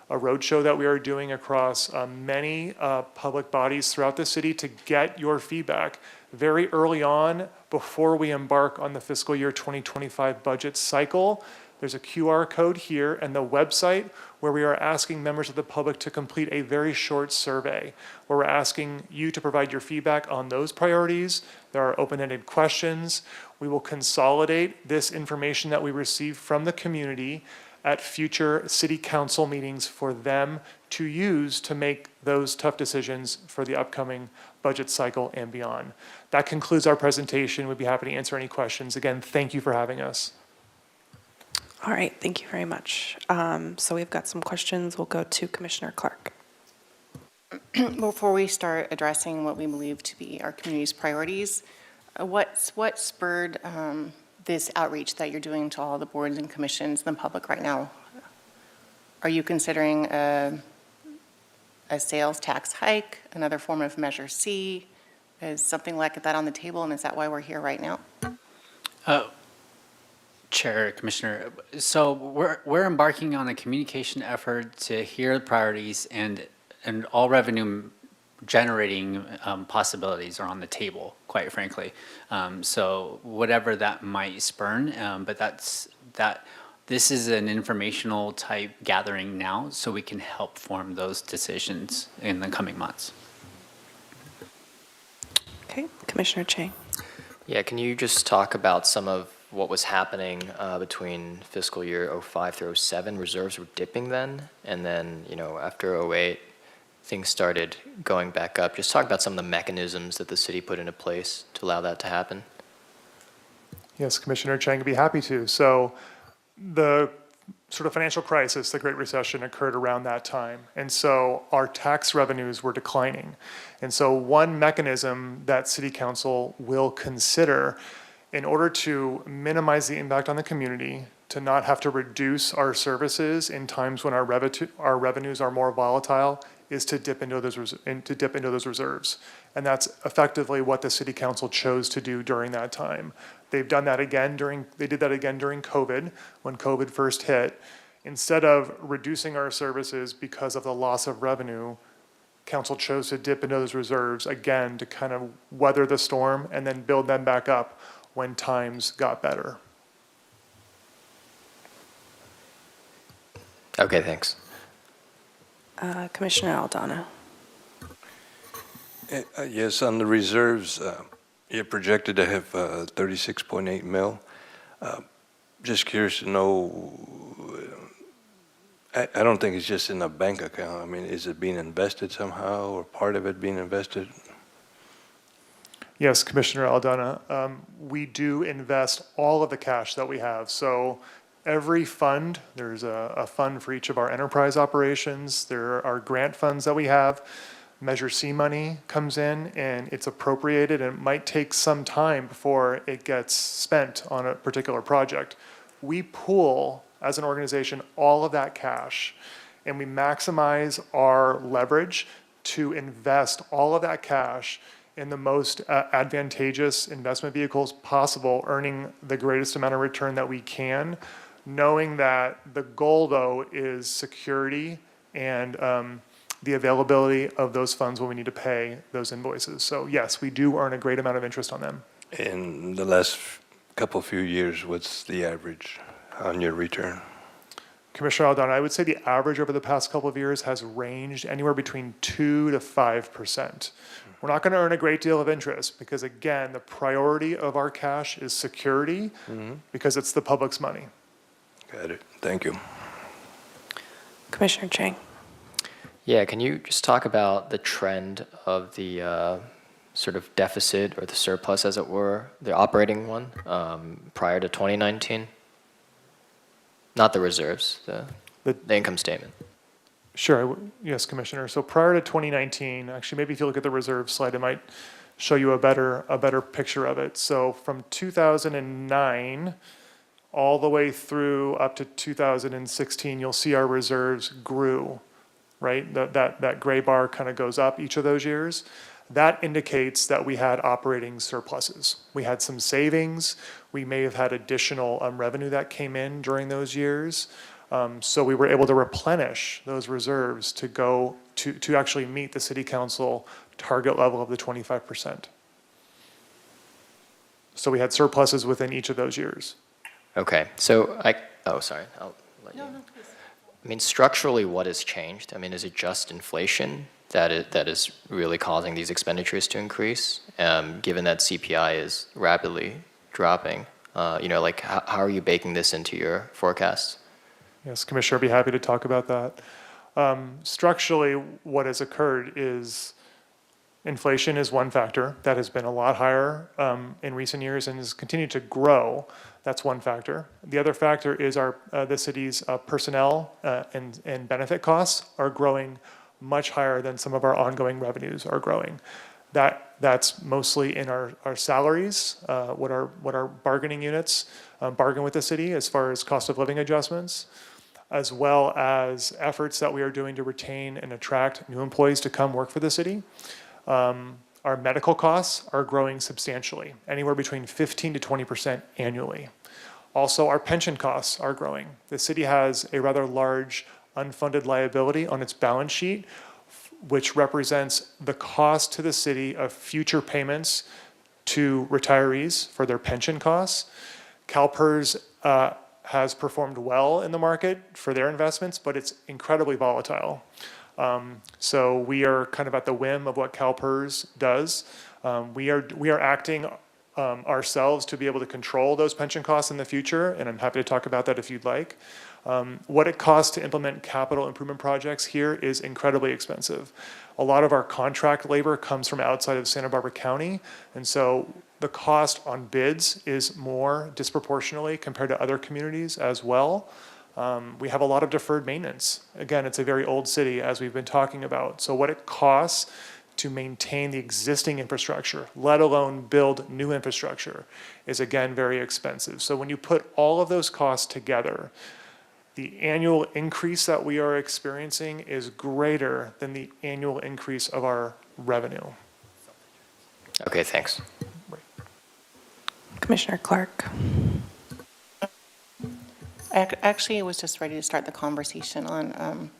R: a roadshow that we are doing across many public bodies throughout the city to get your feedback very early on before we embark on the fiscal year 2025 budget cycle. There's a QR code here and the website where we are asking members of the public to complete a very short survey, where we're asking you to provide your feedback on those priorities. There are open-ended questions. We will consolidate this information that we receive from the community at future city council meetings for them to use to make those tough decisions for the upcoming budget cycle and beyond. That concludes our presentation. We'd be happy to answer any questions. Again, thank you for having us.
A: All right, thank you very much. So we've got some questions. We'll go to Commissioner Clark.
C: Before we start addressing what we believe to be our community's priorities, what spurred this outreach that you're doing to all the boards and commissions and the public right now? Are you considering a sales tax hike, another form of Measure C? Is something like that on the table, and is that why we're here right now?
Q: Chair, Commissioner, so we're embarking on a communication effort to hear the priorities, and all revenue generating possibilities are on the table, quite frankly. So whatever that might spurn, but this is an informational type gathering now, so we can help form those decisions in the coming months.
A: Okay, Commissioner Chang.
E: Yeah, can you just talk about some of what was happening between fiscal year 05 through 07? Reserves were dipping then, and then, after 08, things started going back up. Just talk about some of the mechanisms that the city put into place to allow that to happen.
R: Yes, Commissioner Chang, I'd be happy to. So the sort of financial crisis, the Great Recession, occurred around that time. And so our tax revenues were declining. And so one mechanism that City Council will consider in order to minimize the impact on the community, to not have to reduce our services in times when our revenues are more volatile is to dip into those reserves. And that's effectively what the city council chose to do during that time. They did that again during COVID, when COVID first hit. Instead of reducing our services because of the loss of revenue, council chose to dip into those reserves again to kind of weather the storm and then build them back up when times got better.
E: Okay, thanks.
A: Commissioner Aldana.
D: Yes, on the reserves, you're projected to have 36.8 mil. Just curious to know, I don't think it's just in a bank account. I mean, is it being invested somehow, or part of it being invested?
R: Yes, Commissioner Aldana, we do invest all of the cash that we have. So every fund, there's a fund for each of our enterprise operations. There are grant funds that we have. Measure C money comes in and it's appropriated, and it might take some time before it gets spent on a particular project. We pool, as an organization, all of that cash, and we maximize our leverage to invest all of that cash in the most advantageous investment vehicles possible, earning the greatest amount of return that we can, knowing that the goal, though, is security and the availability of those funds when we need to pay those invoices. So yes, we do earn a great amount of interest on them.
D: In the last few years, what's the average on your return?
R: Commissioner Aldana, I would say the average over the past couple of years has ranged anywhere between 2 to 5%. We're not going to earn a great deal of interest because, again, the priority of our cash is security because it's the public's money.
D: Got it. Thank you.
A: Commissioner Chang.
E: Yeah, can you just talk about the trend of the sort of deficit or the surplus, as it were, the operating one, prior to 2019? Not the reserves, the income statement.
R: Sure. Yes, Commissioner. So prior to 2019, actually, maybe if you look at the reserve slide, it might show you a better picture of it. So from 2009 all the way through up to 2016, you'll see our reserves grew, right? That gray bar kind of goes up each of those years. That indicates that we had operating surpluses. We had some savings. We may have had additional revenue that came in during those years. So we were able to replenish those reserves to go to actually meet the city council target level of the 25%. So we had surpluses within each of those years.
E: Okay, so sorry, I'll let you. No, please. I mean, structurally, what has changed? I mean, is it just inflation that is really causing these expenditures to increase, given that CPI is rapidly dropping? Like how are you baking this into your forecasts?
R: Yes, Commissioner, I'd be happy to talk about that. Structurally, what has occurred is inflation is one factor that has been a lot higher in recent years and has continued to grow. That's one factor. The other factor is the city's personnel and benefit costs are growing much higher than some of our ongoing revenues are growing. That's mostly in our salaries, what our bargaining units bargain with the city as far as cost of living adjustments, as well as efforts that we are doing to retain and attract new employees to come work for the city. Our medical costs are growing substantially, anywhere between 15 to 20% annually. Also, our pension costs are growing. The city has a rather large unfunded liability on its balance sheet, which represents the cost to the city of future payments to retirees for their pension costs. CalPERS has performed well in the market for their investments, but it's incredibly volatile. So we are kind of at the whim of what CalPERS does. We are acting ourselves to be able to control those pension costs in the future, and I'm happy to talk about that if you'd like. What it costs to implement capital improvement projects here is incredibly expensive. A lot of our contract labor comes from outside of Santa Barbara County, and so the cost on bids is more disproportionately compared to other communities as well. We have a lot of deferred maintenance. Again, it's a very old city, as we've been talking about. So what it costs to maintain the existing infrastructure, let alone build new infrastructure, is again very expensive. So when you put all of those costs together, the annual increase that we are experiencing is greater than the annual increase of our revenue.
E: Okay, thanks.
A: Commissioner Clark.
C: Actually, I was just ready to start the conversation on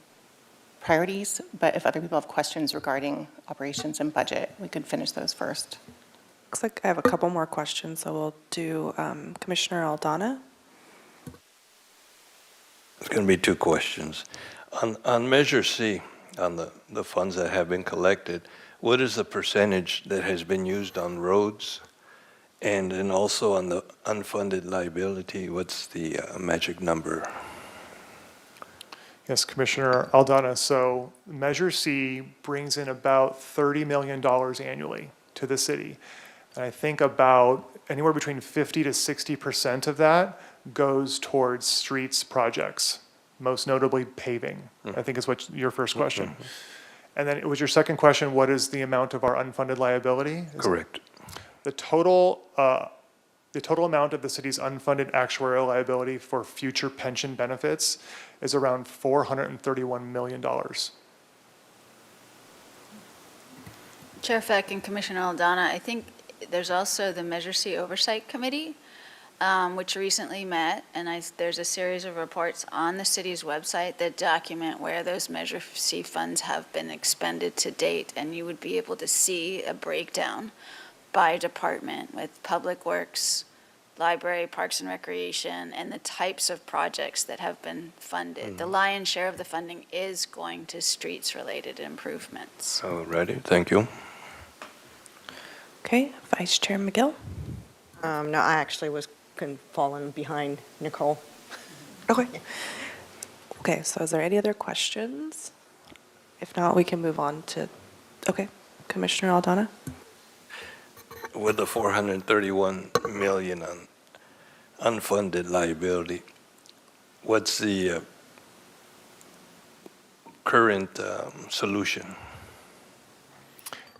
C: priorities, but if other people have questions regarding operations and budget, we could finish those first.
A: Looks like I have a couple more questions, so we'll do Commissioner Aldana.
D: It's going to be two questions. On Measure C, on the funds that have been collected, what is the percentage that has been used on roads? And then also on the unfunded liability, what's the magic number?
R: Yes, Commissioner Aldana. So Measure C brings in about $30 million annually to the city. And I think about anywhere between 50 to 60% of that goes towards streets projects, most notably paving, I think is what your first question. And then it was your second question, what is the amount of our unfunded liability?
D: Correct.
R: The total amount of the city's unfunded actuarial liability for future pension benefits is around $431 million.
F: Chair Feck and Commissioner Aldana, I think there's also the Measure C Oversight Committee, which recently met, and there's a series of reports on the city's website that document where those Measure C funds have been expended to date, and you would be able to see a breakdown by department with Public Works, Library, Parks and Recreation, and the types of projects that have been funded. The lion's share of the funding is going to streets-related improvements.
D: All righty, thank you.
A: Okay, Vice Chair McGill.
G: No, I actually was falling behind Nicole.
A: Okay. Okay, so is there any other questions? If not, we can move on to, okay, Commissioner Aldana.
D: With the 431 million on unfunded liability, what's the current solution?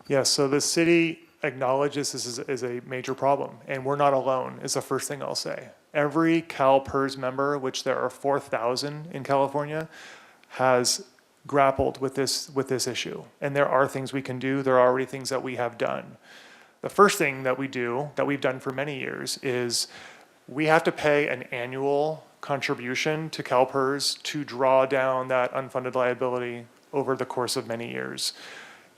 R: Yes, so the city acknowledges this is a major problem, and we're not alone, is the first thing I'll say. Every CalPERS member, which there are 4,000 in California, has grappled with this issue. And there are things we can do. There are already things that we have done. The first thing that we do, that we've done for many years, is we have to pay an annual contribution to CalPERS to draw down that unfunded liability over the course of many years.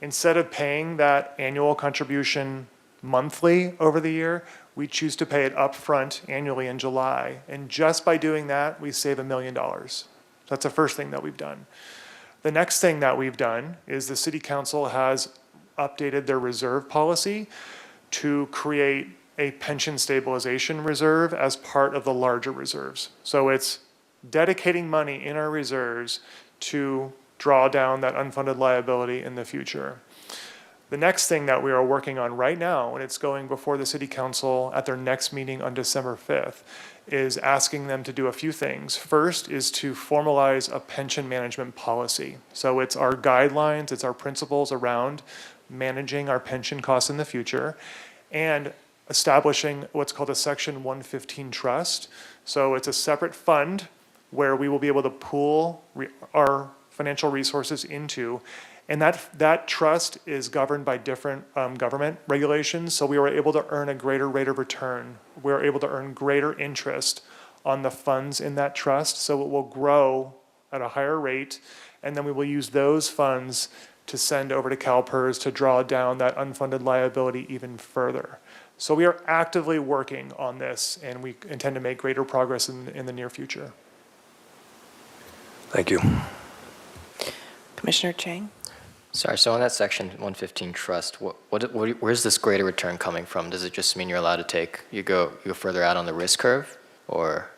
R: Instead of paying that annual contribution monthly over the year, we choose to pay it upfront annually in July. And just by doing that, we save $1 million. That's the first thing that we've done. The next thing that we've done is the City Council has updated their reserve policy to create a pension stabilization reserve as part of the larger reserves. So it's dedicating money in our reserves to draw down that unfunded liability in the future. The next thing that we are working on right now, and it's going before the City Council at their next meeting on December 5th, is asking them to do a few things. First is to formalize a pension management policy. So it's our guidelines, it's our principles around managing our pension costs in the future, and establishing what's called a Section 115 trust. So it's a separate fund where we will be able to pool our financial resources into. And that trust is governed by different government regulations. So we were able to earn a greater rate of return. We were able to earn greater interest on the funds in that trust. So it will grow at a higher rate. And then we will use those funds to send over to CalPERS to draw down that unfunded liability even further. So we are actively working on this, and we intend to make greater progress in the near future.
D: Thank you.
A: Commissioner Chang.
E: Sorry, so on that Section 115 trust, where's this greater return coming from? Does it just mean you're allowed to take, you go further out on the risk curve, or?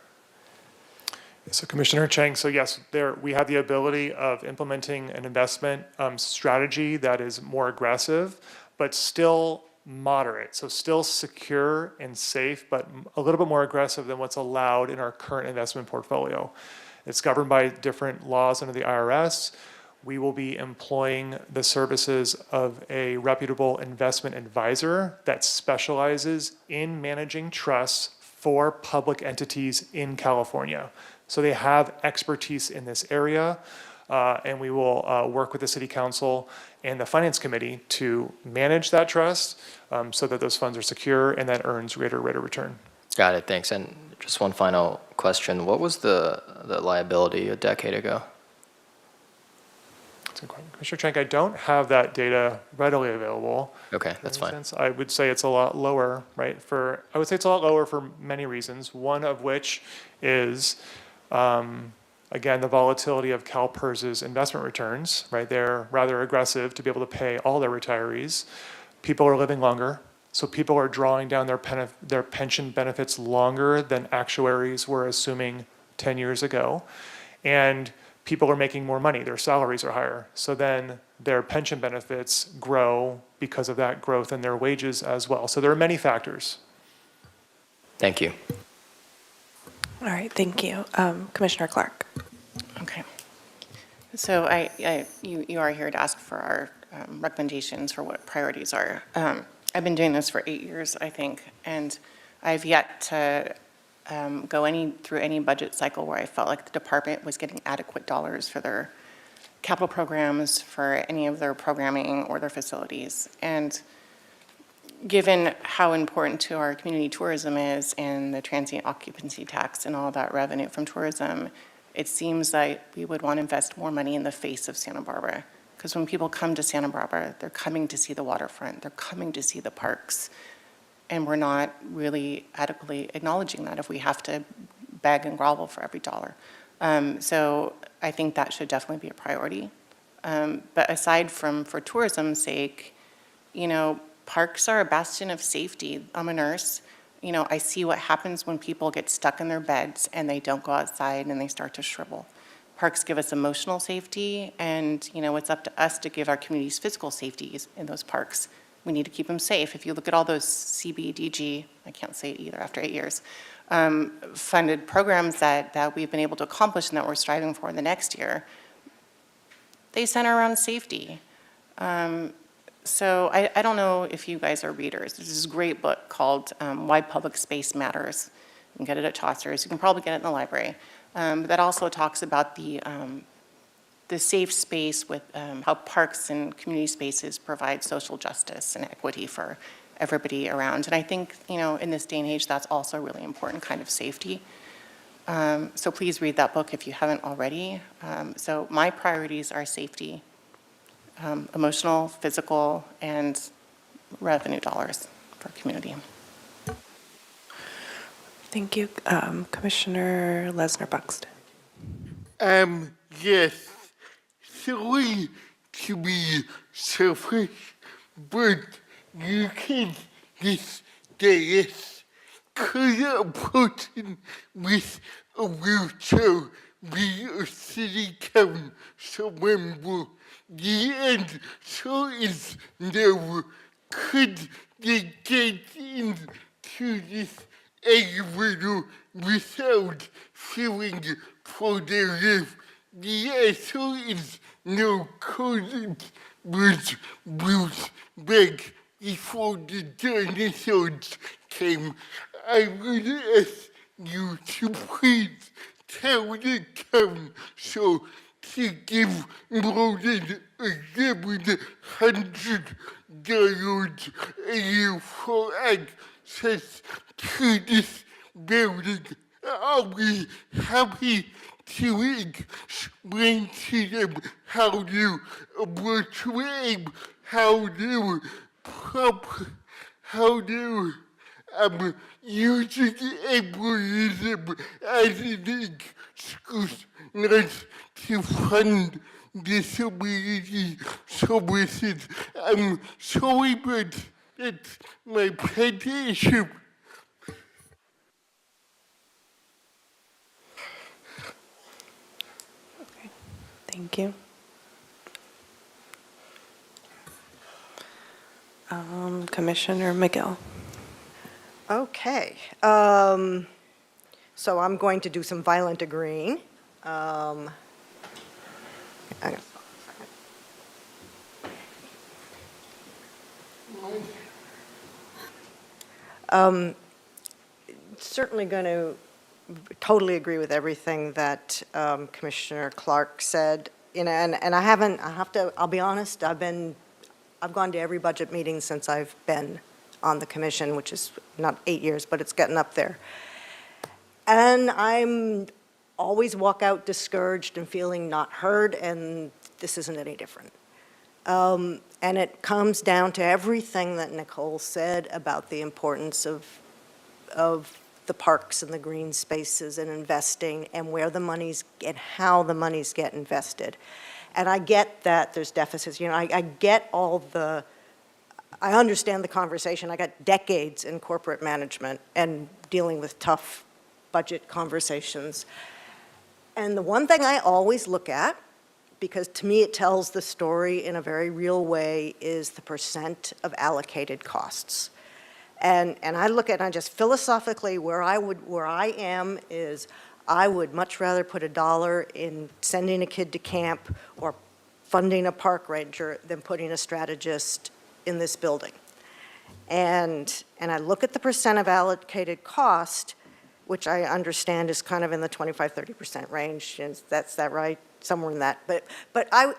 R: So Commissioner Chang, so yes, we have the ability of implementing an investment strategy that is more aggressive, but still moderate. So still secure and safe, but a little bit more aggressive than what's allowed in our current investment portfolio. It's governed by different laws under the IRS. we will be employing the services of a reputable investment advisor that specializes in managing trusts for public entities in California. So they have expertise in this area, and we will work with the City Council and the Finance Committee to manage that trust so that those funds are secure and that earns greater rate of return.
E: Got it, thanks. And just one final question. What was the liability a decade ago?
R: That's a good question. Commissioner Trank, I don't have that data readily available.
E: Okay, that's
R: In any
E: fine.
R: sense, I would say it's a lot lower, right? I would say it's a lot lower for many reasons. One of which is, again, the volatility of CalPERS's investment returns, right? They're rather aggressive to be able to pay all their retirees. People are living longer, so people are drawing down their pension benefits longer than actuaries were assuming 10 years ago. And people are making more money, their salaries are higher. So then their pension benefits grow because of that growth in their wages as well. So there are many factors.
E: Thank you.
A: All right, thank you. Commissioner Clark.
C: Okay. So you are here to ask for our recommendations for what priorities are. I've been doing this for 8 years, I think, and I've yet to go through any budget cycle where I felt like the department was getting adequate dollars for their capital programs, for any of their programming or their facilities. And given how important to our community tourism is and the transient occupancy tax and all that revenue from tourism, it seems like we would want to invest more money in the face of Santa Barbara. Because when people come to Santa Barbara, they're coming to see the waterfront, they're coming to see the parks. And we're not really adequately acknowledging that if we have to beg and grovel for every dollar. So I think that should definitely be a priority. But aside from for tourism's sake, parks are a bastion of safety. I'm a nurse. I see what happens when people get stuck in their beds and they don't go outside and they start to shrivel. Parks give us emotional safety, and it's up to us to give our communities physical safety in those parks. We need to keep them safe. If you look at all those CBDG, I can't say it either after 8 years, funded programs that we've been able to accomplish and that we're striving for in the next year, they center around safety. So I don't know if you guys are readers. There's this great book called Why Public Space Matters. You can get it at Chaucer's. You can probably get it in the library. That also talks about the safe space with how parks and community spaces provide social justice and equity for everybody around. And I think, in this day and age, that's also a really important kind of safety. So please read that book if you haven't already. So my priorities are safety, emotional, physical, and revenue dollars for community.
A: Thank you. Commissioner Lesnar Buxton.
I: Yes, sorry to be selfish, but you can just guess, could a person with a wheelchair be a city council member? The answer is no. Could they get into this elevator without feeling for their life? The answer is no. Couldn't. But Bruce back before the dinosaurs came. I would ask you to please tell the council to give more than $1,100 a year for access to this building. I'll be happy to explain to them how to portray, how to using ableism as an excuse not to fund disability services. I'm sorry, but that's my pet issue.
A: Thank you. Commissioner McGill.
G: Okay. So I'm going to do some violent agreeing. Certainly going to totally agree with everything that Commissioner Clark said. You know, and I'll be honest, I've gone to every budget meeting since I've been on the commission, which is not 8 years, but it's getting up there. And I'm always walk out discouraged and feeling not heard, and this isn't any different. And it comes down to everything that Nicole said about the importance of the parks and the green spaces and investing and where the monies and how the monies get invested. And I get that there's deficits. You know, I get I understand the conversation. I got decades in corporate management and dealing with tough budget conversations. And the one thing I always look at, because to me it tells the story in a very real way, is the percent of allocated costs. And I look at, I just philosophically, where I am is I would much rather put $1 in sending a kid to camp or funding a park ranger than putting a strategist in this building. And I look at the percent of allocated cost, which I understand is kind of in the 25-30% range. That's that right? Somewhere in that. But I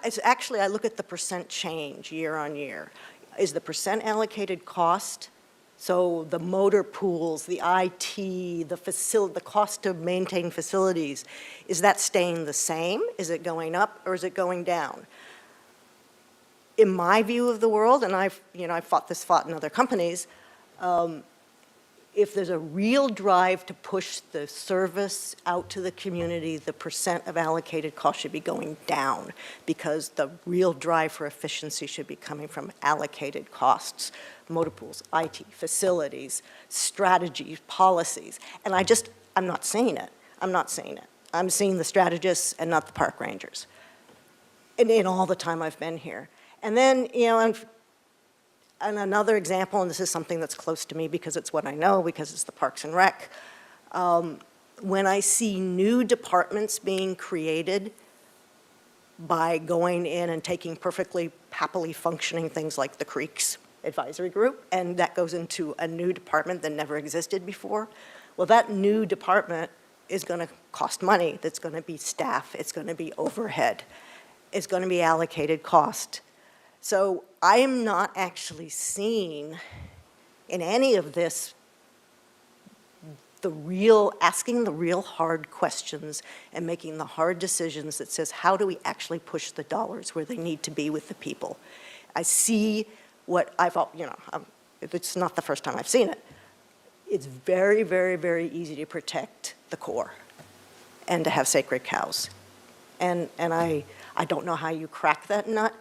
G: look at the percent change year on year. Is the percent allocated cost, so the motor pools, the IT, the cost to maintain facilities, is that staying the same? Is it going up or is it going down? In my view of the world, and I've fought in other companies, if there's a real drive to push the service out to the community, the percent of allocated cost should be going down, because the real drive for efficiency should be coming from allocated costs, motor pools, IT, facilities, strategies, policies. And I'm not seeing it. I'm seeing the strategists and not the park rangers in all the time I've been here. And then, and another example, and this is something that's close to me because it's what I know, because it's the Parks and Rec, when I see new departments being created by going in and taking perfectly happily functioning things like the Creeks Advisory Group, and that goes into a new department that never existed before, well, that new department is going to cost money. That's going to be staff. It's going to be overhead. It's going to be allocated cost. So I am not actually seeing in any of this asking the real hard questions and making the hard decisions that says, how do we actually push the dollars where they need to be with the people? I see what it's not the first time I've seen it. It's very, very, very easy to protect the core and to have sacred cows. And I don't know how you crack that nut,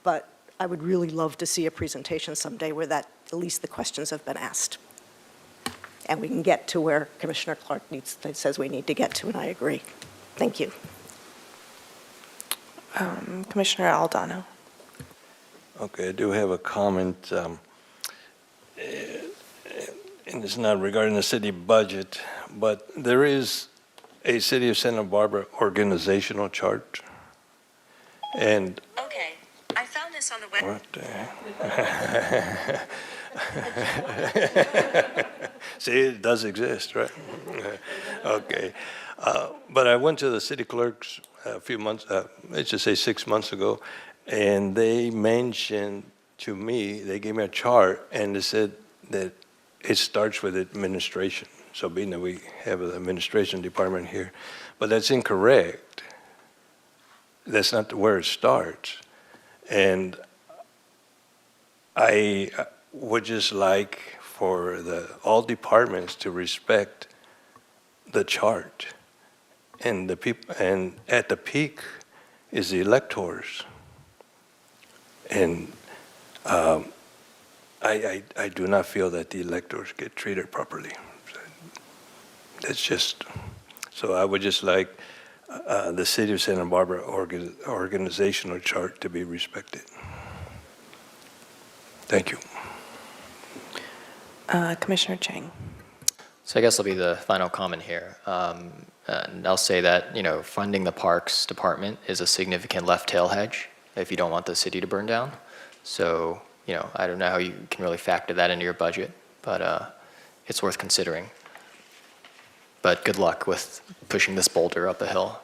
G: but I would really love to see a presentation someday where at least the questions have been asked. And we can get to where Commissioner Clark says we need to get to, and I agree. Thank you.
A: Commissioner Aldana.
D: Okay, I do have a comment, and it's not regarding the city budget, but there is a City of Santa Barbara organizational chart. And
S: okay, I found this on the web.
D: what the heck? See, it does exist, right? Okay. But I went to the city clerks a few months, let's just say 6 months ago, and they mentioned to me, they gave me a chart, and they said that it starts with administration. So being that we have an administration department here, but that's incorrect. That's not where it starts. And I would just like for all departments to respect the chart. And the people, and at the peak is the electors. And I do not feel that the electors get treated properly. That's just, so I would just like the City of Santa Barbara organizational chart to be respected. Thank you.
A: Commissioner Chang.
E: So I guess I'll be the final comment here. And I'll say that, funding the Parks Department is a significant left tail hedge if you don't want the city to burn down. So you know, I don't know how you can really factor that into your budget, but it's worth considering. But good luck with pushing this boulder up a hill.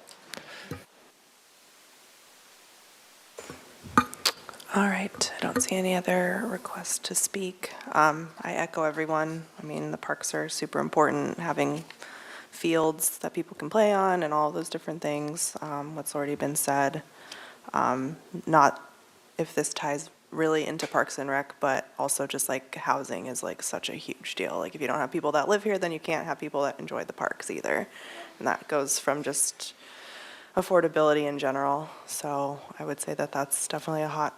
A: All right, I don't see any other requests to speak. I echo everyone. I mean, the parks are super important, having fields that people can play on and all those different things, what's already been said. Not if this ties really into Parks and Rec, but also just like housing is like such a huge deal. Like if you don't have people that live here, then you can't have people that enjoy the parks either. And that goes from just affordability in general. So I would say that that's definitely a hot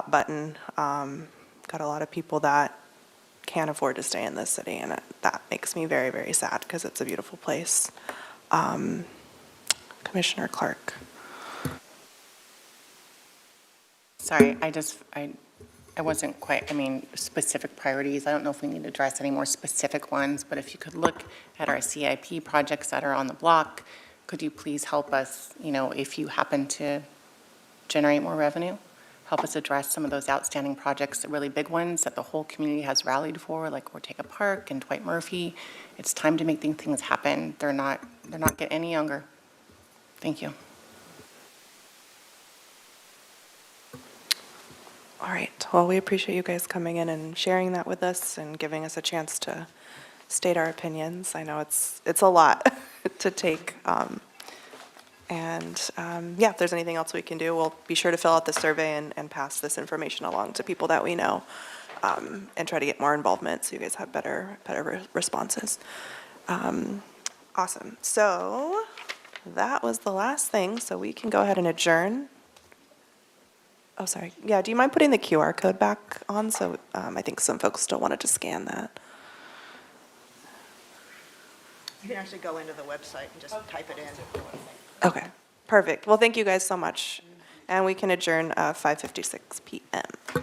A: button. Got a lot of people that can't afford to stay in this city, and that makes me very, very sad because it's a beautiful place. Commissioner Clark.
C: Sorry, I wasn't quite, I mean, specific priorities. I don't know if we need to address any more specific ones, but if you could look at our CIP projects that are on the block, could you please help us, you know, if you happen to generate more revenue, help us address some of those outstanding projects, the really big ones that the whole community has rallied for, like Ortega Park and Dwight Murphy. It's time to make things happen. They're not getting any younger. Thank you.
A: All right, well, we appreciate you guys coming in and sharing that with us and giving us a chance to state our opinions. I know it's a lot to take. Yeah, if there's anything else we can do, we'll be sure to fill out the survey and pass this information along to people that we know, and try to get more involvement so you guys have better responses. Awesome. So that was the last thing, so we can go ahead and adjourn. Oh, sorry. Yeah, do you mind putting the QR code back on? So I think some folks still wanted to scan that.
G: You can actually go into the website and just type it in.
A: Okay, perfect. Well, thank you guys so much. And we can adjourn 5:56 PM.